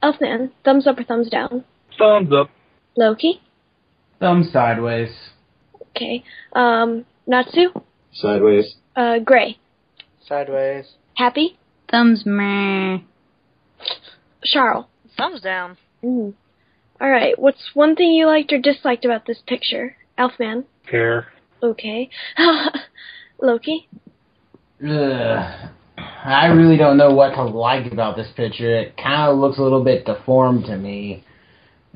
Elfman, thumbs up or thumbs down? Thumbs up. Loki? Thumbs sideways. Okay. Natsu? Sideways. Gray? Sideways. Happy? Thumbs meh. Charle? Thumbs down. Alright, what's one thing you liked or disliked about this picture? Elfman? Hair. Okay. Loki? I really don't know what to like about this picture. It kind of looks a little bit deformed to me.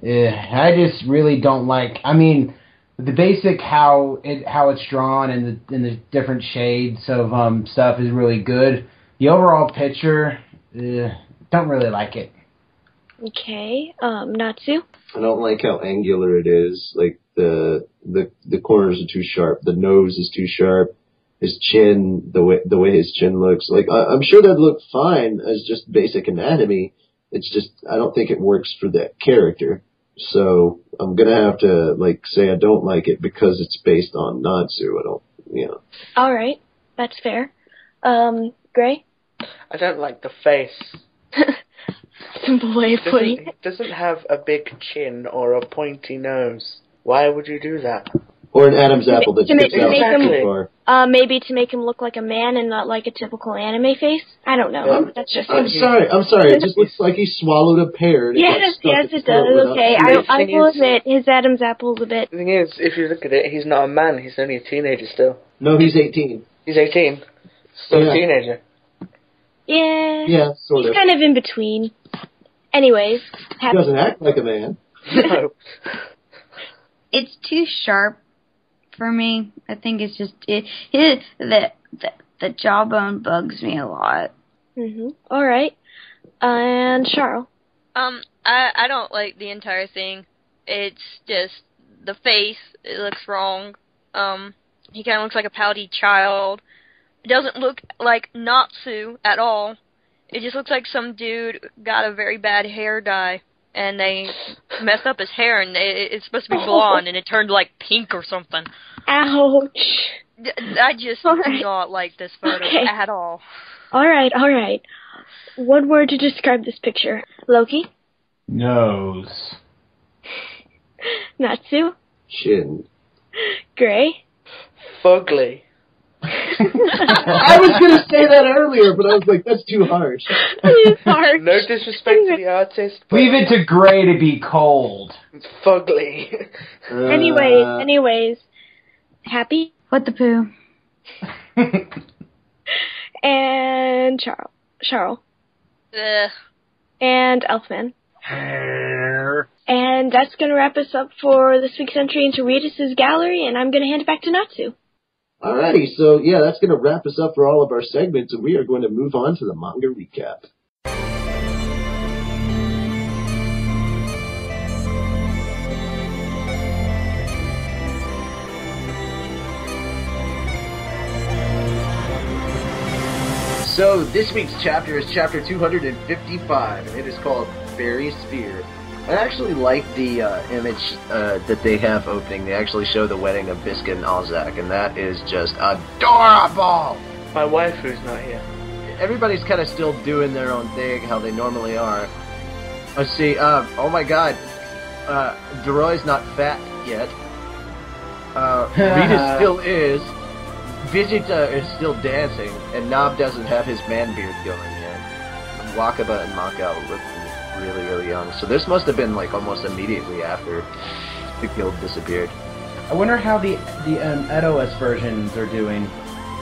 I just really don't like. I mean, the basic how it's drawn and the different shades of stuff is really good. The overall picture, don't really like it. Okay, Natsu? I don't like how angular it is. Like the corners are too sharp. The nose is too sharp. His chin, the way his chin looks. Like I'm sure that'd look fine as just basic anatomy. It's just I don't think it works for that character. So I'm gonna have to say I don't like it because it's based on Natsu. I don't, All right, that's fair. Gray? I don't like the face. Simple way of putting it. It doesn't have a big chin or a pointy nose. Why would you do that? Or an Adam's apple that sticks out too far. Maybe to make him look like a man and not like a typical anime face. I don't know. That's just. I'm sorry. It just looks like he swallowed a pear. Yes, it does. Okay, I will admit his Adam's apple's a bit. The thing is, if you look at it, he's not a man. He's only a teenager still. No, he's 18. He's 18. Still a teenager. Yeah. Yeah, sort of. He's kind of in between. Anyways, he doesn't act like a man. No. It's too sharp for me. I think it's just the jawbone bugs me a lot. All right. And Charle. I don't like the entire thing. It's just the face. It looks wrong. He kind of looks like a pouty child. It doesn't look like Natsu at all. It just looks like some dude got a very bad hair dye, and they messed up his hair, and it's supposed to be blonde, and it turned like pink or something. Ouch. I just do not like this photo at all. All right. One word to describe this picture. Loki? Nose. Natsu? Chin. Gray? Fugly. I was going to say that earlier, but I was like, that's too harsh. It's harsh. No disrespect to the artist, but Leave it to Gray to be cold. it's fugly. Anyways. Happy? What the poo? And Charle. And Elfman. And that's going to wrap us up for this week's entry into Reedus Gallery, and I'm going to hand it back to Natsu. Alrighty, so yeah, that's going to wrap us up for all of our segments, and we are going to move on to the manga recap. So this week's chapter is chapter 255, and it is called Fairy Sphere. I actually like the image that they have opening. They actually show the wedding of Biscuit and Alzak, and that is just adorable! My wife who's not here. Everybody's kind of still doing their own thing, how they normally are. Let's see, oh my god, Deroy's not fat yet. Reedus still is. Vegeta is still dancing, and Nob doesn't have his man beard going yet. Wakaba and Mako look really, really young. So this must have been like almost immediately after the guild disappeared. I wonder how the EDOS versions are doing.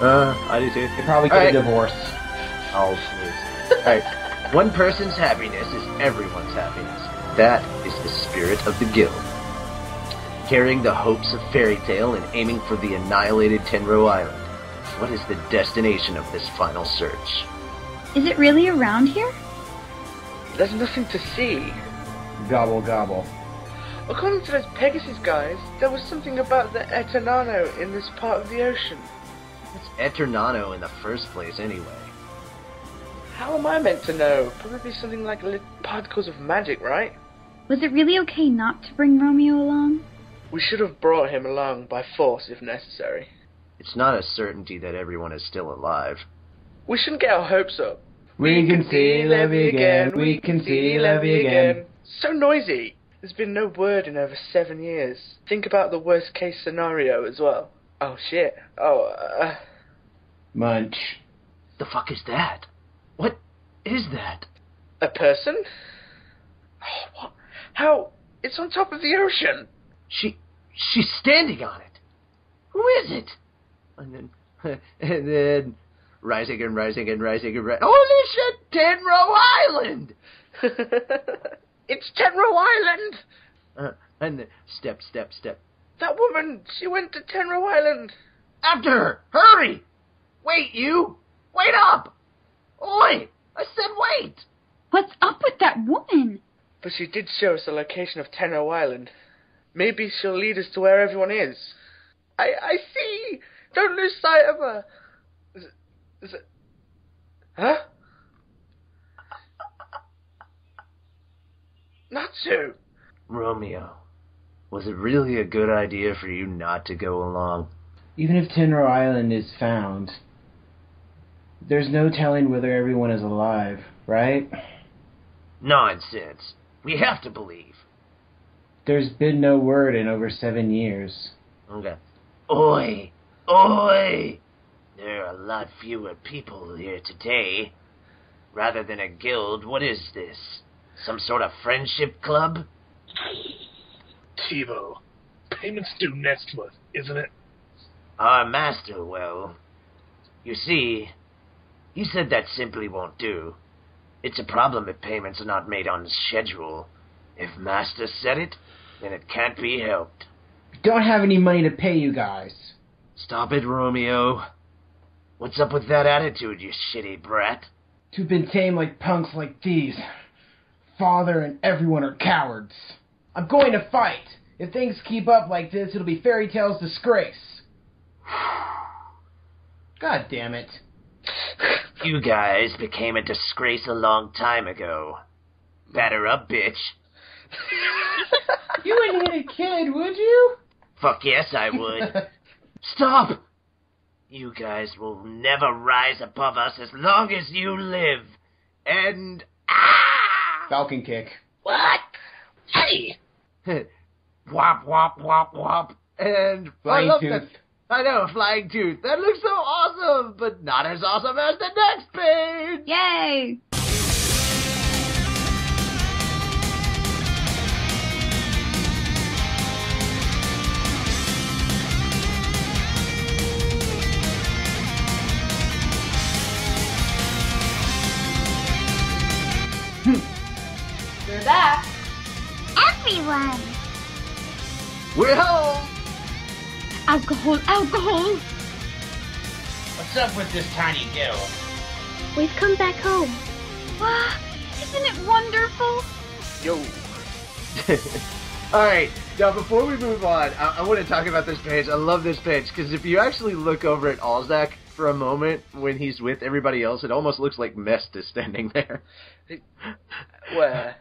I do too. They probably get a divorce. Oh, please. Alright. One person's happiness is everyone's happiness. That is the spirit of the guild. Carrying the hopes of Fairy Tail and aiming for the annihilated Tenro Island. What is the destination of this final search? Is it really around here? There's nothing to see. Gobble, gobble. According to those Pegasus guys, there was something about the Eternano in this part of the ocean. What's Eternano in the first place, anyway? How am I meant to know? Probably something like particles of magic, right? Was it really okay not to bring Romeo along? We should have brought him along by force if necessary. It's not a certainty that everyone is still alive. We shouldn't get our hopes up. We can see Levy again. We can see Levy again. So noisy. There's been no word in over 7 years. Think about the worst case scenario as well. Oh shit. Munch. The fuck is that? What is that? A person? Oh, what? How? It's on top of the ocean. She's standing on it. Who is it? And then rising and rising and rising and rising. Holy shit, Tenro Island! It's Tenro Island! And then step. That woman, she went to Tenro Island. After her! Hurry! Wait, you! Wait up! Oi! I said wait! What's up with that woman? But she did show us the location of Tenro Island. Maybe she'll lead us to where everyone is. I see! Don't lose sight of her! Huh? Natsu! Romeo, was it really a good idea for you not to go along? Even if Tenro Island is found, there's no telling whether everyone is alive, right? Nonsense. We have to believe. There's been no word in over 7 years. Okay. Oi! Oi! There are a lot fewer people here today. Rather than a guild, what is this? Some sort of friendship club? Tivo, payment's due next month, isn't it? Our master, well... You see, he said that simply won't do. It's a problem if payments are not made on schedule. If master said it, then it can't be helped. Don't have any money to pay you guys. Stop it, Romeo. What's up with that attitude, you shitty brat? To have been tamed like punks like these. Father and everyone are cowards. I'm going to fight. If things keep up like this, it'll be Fairy Tale's disgrace. God damn it. You guys became a disgrace a long time ago. Batter up, bitch. You wouldn't hit a kid, would you? Fuck yes, I would. Stop! You guys will never rise above us as long as you live. And... Falcon kick. What? Hey! Wop, wop, wop, wop. And... Flying tooth. I know, flying tooth. That looks so awesome, but not as awesome as the next page! Yay! We're back. Everyone! We're home! Alcohol, alcohol! What's up with this tiny girl? We've come back home. Wow, isn't it wonderful? Yo. Alright, now before we move on, I want to talk about this page. I love this page, because if you actually look over at Alzak for a moment when he's with everybody else, it almost looks like Mest is standing there. Where?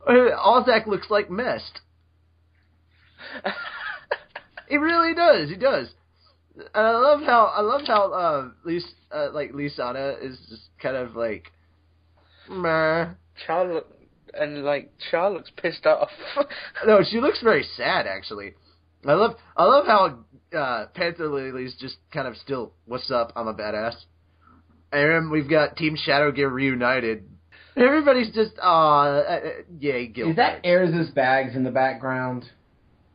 Alzak looks like Mest. He really does. He does. And I love how Lisana is just kind of like, meh. Charle looks pissed off. No, she looks very sad actually. I love how Panther Lily's just kind of still, what's up? I'm a badass. And we've got Team Shadow Gear reunited. Everybody's just yay, Gildarts. Is that Erza's bags in the background?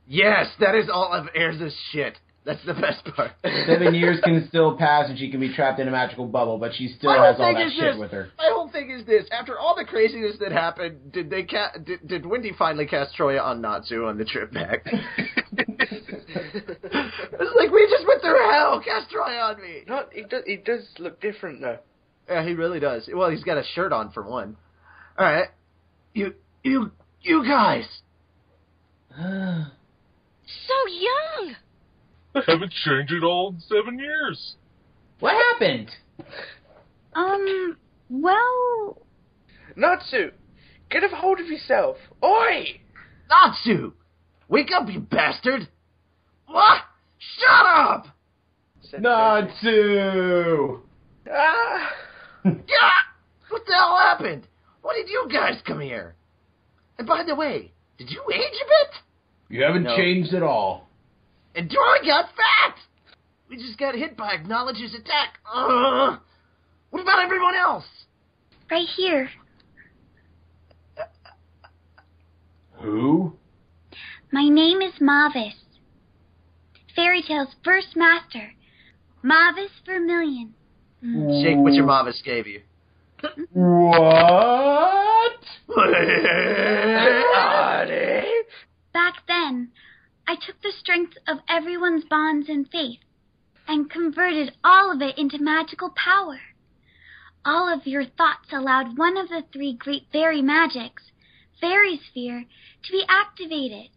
Yes, that is all of Erza's shit. That's the best part. 7 years can still pass and she can be trapped in a magical bubble, but she still has all that shit with her. My whole thing is this. After all the craziness that happened, did did Wendy finally cast Troya on Natsu on the trip back? It's like, we just went through hell. Cast Troya on me. No, he does look different, though. Yeah, he really does. Well, he's got a shirt on, for one. All right. You guys. So young! I haven't changed at all in 7 years. What happened? Well... Natsu, get a hold of yourself. Oi! Natsu! Wake up, you bastard! What? Shut up! Natsu! Ah! What the hell happened? Why did you guys come here? And by the way, did you age a bit? You haven't changed at all. And Troy got fat! We just got hit by Acknowledge's attack. What about everyone else? Right here. Who? My name is Mavis. Fairy Tale's first master. Mavis Vermilion. Shake what your Mavis gave you. What? Back then, I took the strength of everyone's bonds and faith and converted all of it into magical power. All of your thoughts allowed one of the 3 great fairy magics, Fairy Sphere, to be activated.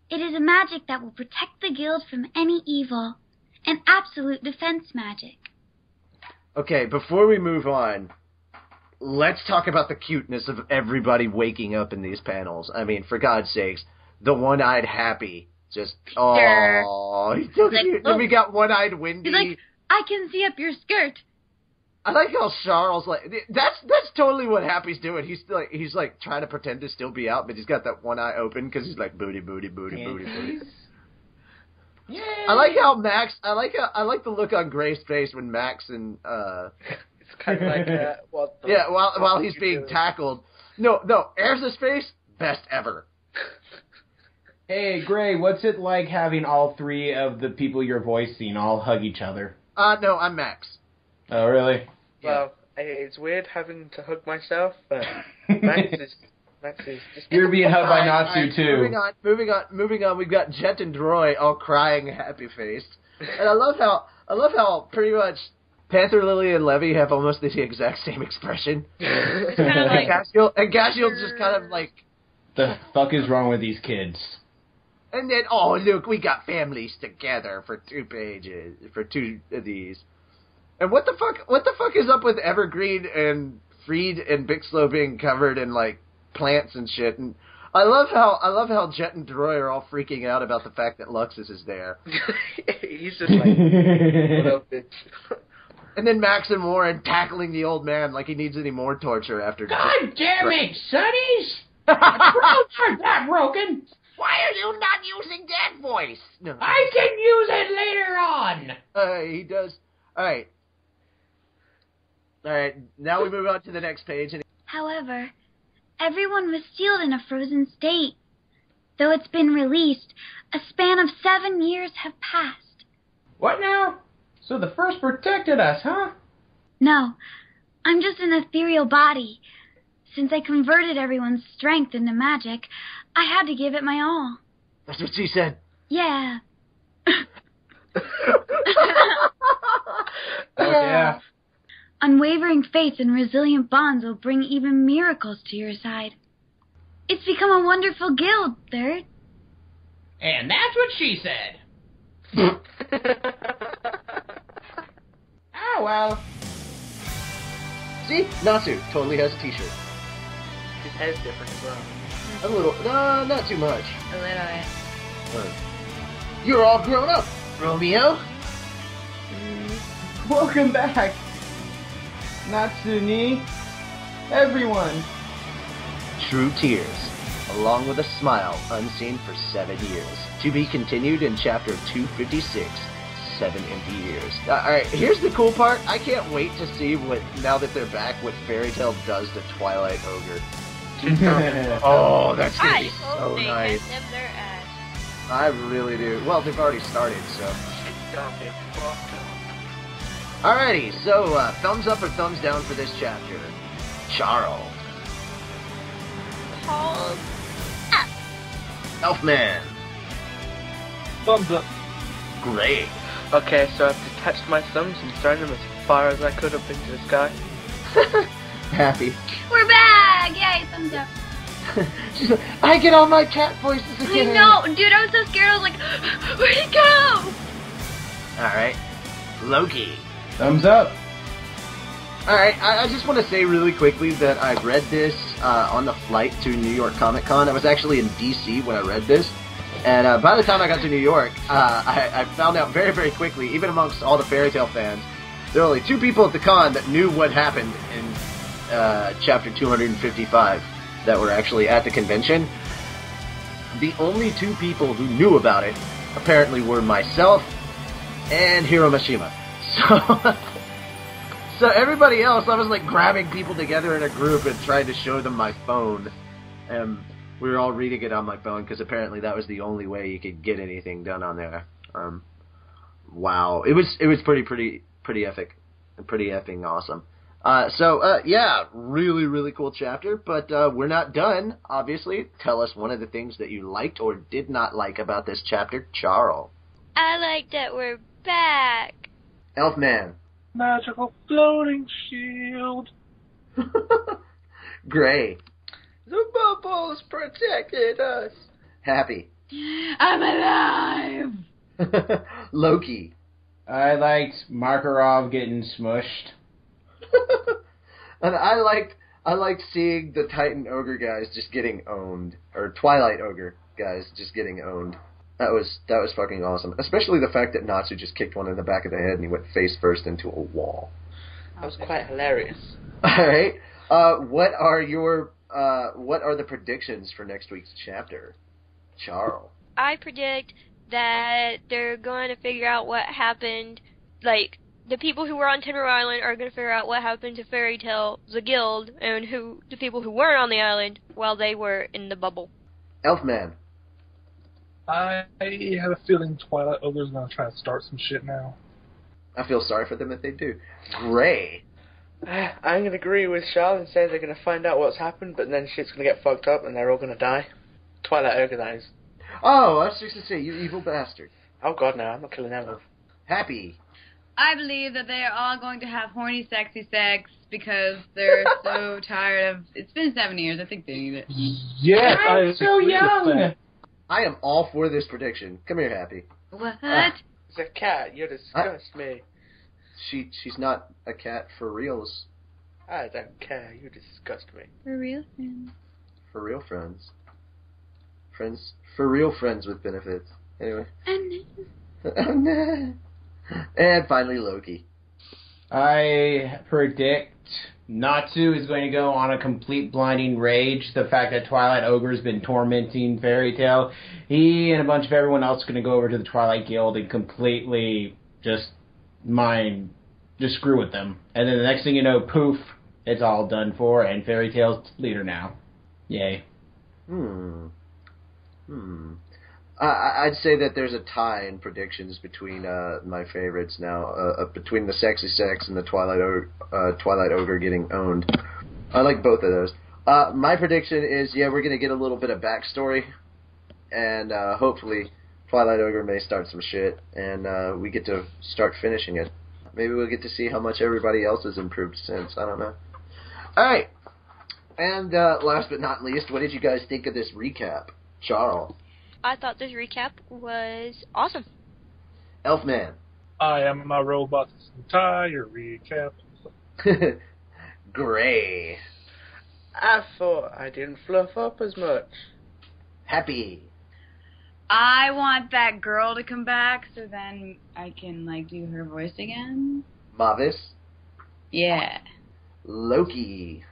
It is a magic that will protect the guild from any evil, an absolute defense magic. Okay, before we move on, let's talk about the cuteness of everybody waking up in these panels. I mean, for God's sakes, the one-eyed Happy, just, oh, he's so cute. Then we got one-eyed Wendy. He's like, I can see up your skirt. I like how Charles, like, that's totally what Happy's doing. He's like trying to pretend to still be out, but he's got that one eye open because he's like booty, booty, booty, booty, booty. Yay. I like how Max. I like the look on Gray's face when Max and It's kind of like what? The yeah, while he's being tackled. No, Erza's face, best ever. Hey, Gray, what's it like having all 3 of the people you're voicing all hug each other? No, I'm Max. Oh, really? Well, it's weird having to hug myself, but Max Natsu's just... You're being hugged by Natsu, too. Moving on. We've got Jet and Droy all crying, happy-faced. And I love how pretty much Panther, Lily, and Levy have almost the exact same expression. It's kind of like... And Gashiel's just kind of like... The fuck is wrong with these kids? And then, oh, look, we got families together for 2 pages, for 2 of these. And what the fuck is up with Evergreen and Freed and Bixlow being covered in, like, plants and shit? And I love how Jet and Droy are all freaking out about the fact that Luxus is there. He's just like, what up, bitch? And then Max and Warren tackling the old man like he needs any more torture after... God damn it, sonnies! The roads aren't that broken! Why are you not using that voice? No. I can use it later on! He does. Alright, now we move on to the next page. However, everyone was sealed in a frozen state. Though it's been released, a span of 7 years have passed. What now? So the First protected us, huh? No, I'm just an ethereal body. Since I converted everyone's strength into magic, I had to give it my all. That's what she said. Yeah. Yeah. Unwavering faith and resilient bonds will bring even miracles to your side. It's become a wonderful guild, Third. And that's what she said. Oh, well. See? Natsu totally has a t-shirt. His head's different as well. A little, no, not too much. A little bit. You're all grown up, Romeo. Welcome back, Natsuni. Everyone. True tears, along with a smile unseen for 7 years. To be continued in chapter 256. 7 empty years. Alright, here's the cool part. I can't wait to see what, now that they're back, what Fairy Tail does to Twilight Ogre. Oh, that's gonna be so nice. I really do. Well, they've already started, so. Alrighty, so thumbs up or thumbs down for this chapter? Charle. Thumbs up. Elfman. Thumbs up. Great. Okay, so I've detached my thumbs and thrown them as far as I could up into the sky. Happy. We're back! Yay, thumbs up. She's like, I get all my cat voices again. I know, dude, I was so scared, I was like, where'd it go? Alright. Loki. Thumbs up. Alright, I just want to say really quickly that I read this on the flight to New York Comic Con. I was actually in DC when I read this. And by the time I got to New York, I found out very, very quickly, even amongst all the Fairy Tail fans, there were only 2 people at the con that knew what happened in chapter 255 that were actually at the convention. The only 2 people who knew about it apparently were myself and Hiro Mashima. So everybody else, I was like grabbing people together in a group and trying to show them my phone. We were all reading it on my phone because apparently that was the only way you could get anything done on there. Wow, it was pretty epic and pretty effing awesome. Yeah, really, really cool chapter, but we're not done, obviously. Tell us one of the things that you liked or did not like about this chapter, Charle. I like that we're back. Elfman. Magical floating shield. Gray. The bubbles protected us. Happy. I'm alive! Loki. I liked Makarov getting smushed. And I liked seeing the Titan Ogre guys just getting owned. Or Twilight Ogre guys just getting owned. That was fucking awesome. Especially the fact that Natsu just kicked one in the back of the head and he went face first into a wall. That was quite hilarious. Alright. What are the predictions for next week's chapter? Charle. I predict that they're going to figure out what happened, like, the people who were on Timber Island are going to figure out what happened to Fairy Tail, the guild, and the people who weren't on the island while they were in the bubble. Elfman. I have a feeling Twilight Ogre's going to try to start some shit now. I feel sorry for them if they do. Gray. I'm going to agree with Charle and say they're going to find out what's happened, but then shit's going to get fucked up and they're all going to die. Twilight Ogre, that is. Oh, I was just going to say, you evil bastard. Oh god, no, I'm not killing them. Happy. I believe that they are all going to have horny, sexy sex because they're so tired of... It's been 7 years, I think they need it. Yes, I'm so young! I am all for this prediction. Come here, Happy. What? It's a cat, you disgust me. She's not a cat for reals. I don't care, you disgust me. For real friends. For real friends. For real friends with benefits. Anyway. And finally, Loki. I predict Natsu is going to go on a complete blinding rage. The fact that Twilight Ogre's been tormenting Fairy Tail. He and a bunch of everyone else are going to go over to the Twilight Guild and completely just screw with them. And then the next thing you know, poof, it's all done for, and Fairy Tail's leader now. Yay. I'd say that there's a tie in predictions between my favorites now, between the Sexy Sex and the Twilight Ogre getting owned. I like both of those. My prediction is, we're going to get a little bit of backstory, and hopefully Twilight Ogre may start some shit, and we get to start finishing it. Maybe we'll get to see how much everybody else has improved since. I don't know. Alright. And last but not least, what did you guys think of this recap? Charle. I thought this recap was awesome. Elfman. I am a robot's entire recap. Gray. I thought I didn't fluff up as much. Happy. I want that girl to come back so then I can, do her voice again. Mavis. Yeah. Loki.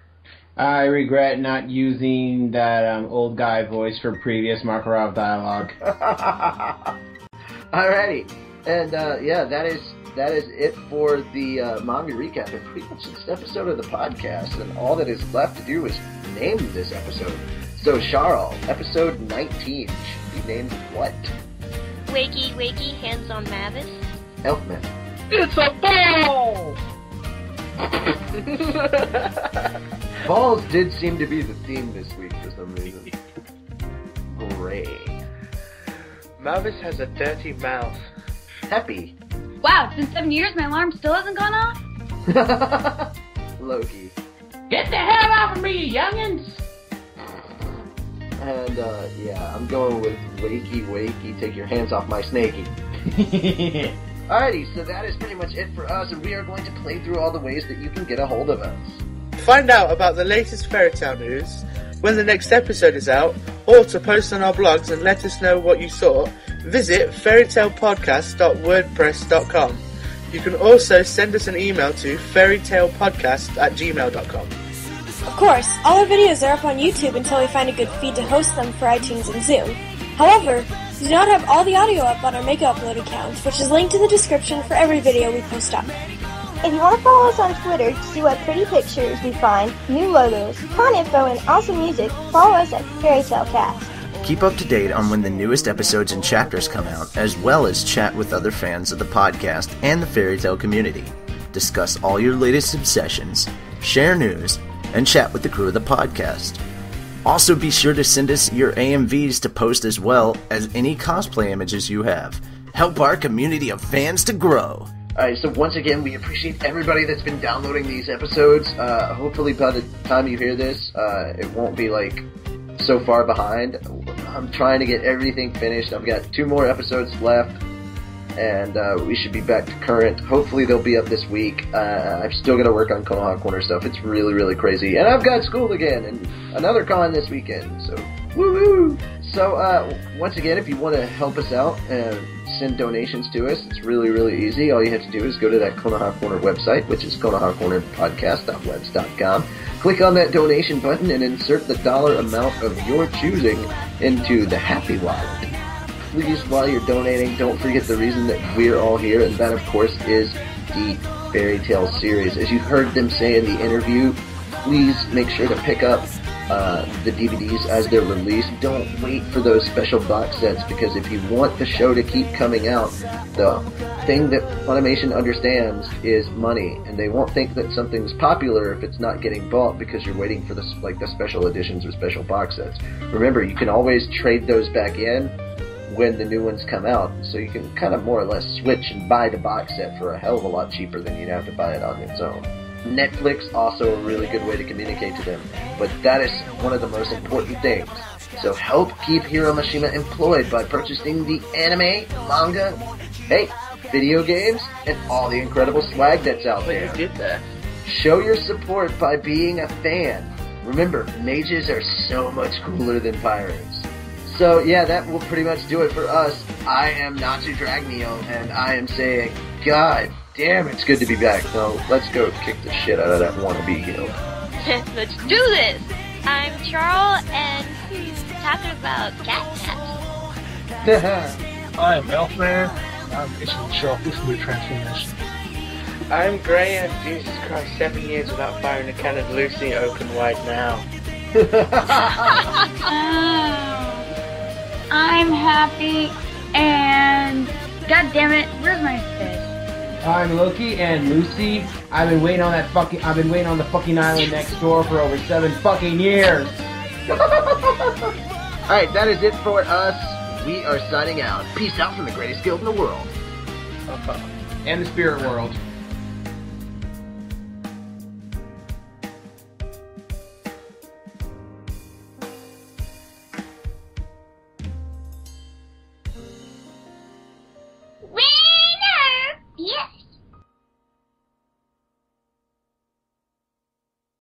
I regret not using that old guy voice for previous Makarov dialogue. Alrighty. And, that is it for the manga recap and pretty much this episode of the podcast. And all that is left to do is name this episode. So, Charle, episode 19 should be named what? Wakey, wakey, hands on Mavis. Elfman. It's a ball! Balls did seem to be the theme this week for some reason. Gray. Mavis has a dirty mouth. Happy. Wow, it's been 7 years, my alarm still hasn't gone off? Loki. Get the hell off of me, youngins! And, I'm going with wakey, wakey, take your hands off my snakey. Alrighty, so that is pretty much it for us, and we are going to play through all the ways that you can get a hold of us. Find out about the latest Fairy Tail news, when the next episode is out, or to post on our blogs and let us know what you thought, visit fairytailpodcast.wordpress.com. You can also send us an email to fairytailpodcast@gmail.com. Of course, all our videos are up on YouTube until we find a good feed to host them for iTunes and Zoom. However, we do not have all the audio up on our Mega Upload account, which is linked in the description for every video we post up. If you want to follow us on Twitter to see what pretty pictures we find, new logos, con info, and awesome music, follow us at Fairy Tail Cast. Keep up to date on when the newest episodes and chapters come out, as well as chat with other fans of the podcast and the Fairy Tail community. Discuss all your latest obsessions, share news, and chat with the crew of the podcast. Also be sure to send us your AMVs to post as well as any cosplay images you have. Help our community of fans to grow. Alright, so once again, we appreciate everybody that's been downloading these episodes. Hopefully by the time you hear this, it won't be so far behind. I'm trying to get everything finished. I've got 2 more episodes left, and we should be back to current. Hopefully they'll be up this week. I'm still going to work on Konoha Corner stuff. It's really, really crazy. And I've got school again, and another con this weekend, so woo-hoo! So, once again, if you want to help us out and send donations to us, it's really, really easy. All you have to do is go to that Konoha Corner website, which is konohacornerpodcast.webs.com. Click on that donation button and insert the dollar amount of your choosing into the Happy Wallet. Please, while you're donating, don't forget the reason that we're all here, and that, of course, is the Fairy Tail series. As you heard them say in the interview, please make sure to pick up the DVDs as they're released. Don't wait for those special box sets, because if you want the show to keep coming out, the thing that Funimation understands is money, and they won't think that something's popular if it's not getting bought because you're waiting for the special editions or special box sets. Remember, you can always trade those back in when the new ones come out, so you can kind of more or less switch and buy the box set for a hell of a lot cheaper than you'd have to buy it on its own. Netflix, also a really good way to communicate to them, but that is one of the most important things. So help keep Hiro Mashima employed by purchasing the anime, manga, video games, and all the incredible swag that's out there. Who did that? Show your support by being a fan. Remember, mages are so much cooler than pirates. So yeah, that will pretty much do it for us. I am Natsu Dragneel, and I am saying, God damn, it's good to be back. Now, let's go kick the shit out of that wannabe heel. Let's do this! I'm Charle, and who's talking about cat taps? I am Elfman. I'm itching to show off this new transformation. I'm Gray, and Jesus Christ, 7 years without firing a can of Lucy, open wide now. I'm Happy, and God damn it, where's my fish? I'm Loki, and Lucy, I've been waiting on the fucking island next door for over 7 fucking years. Alright, that is it for us. We are signing out. Peace out from the greatest guild in the world. And the spirit world.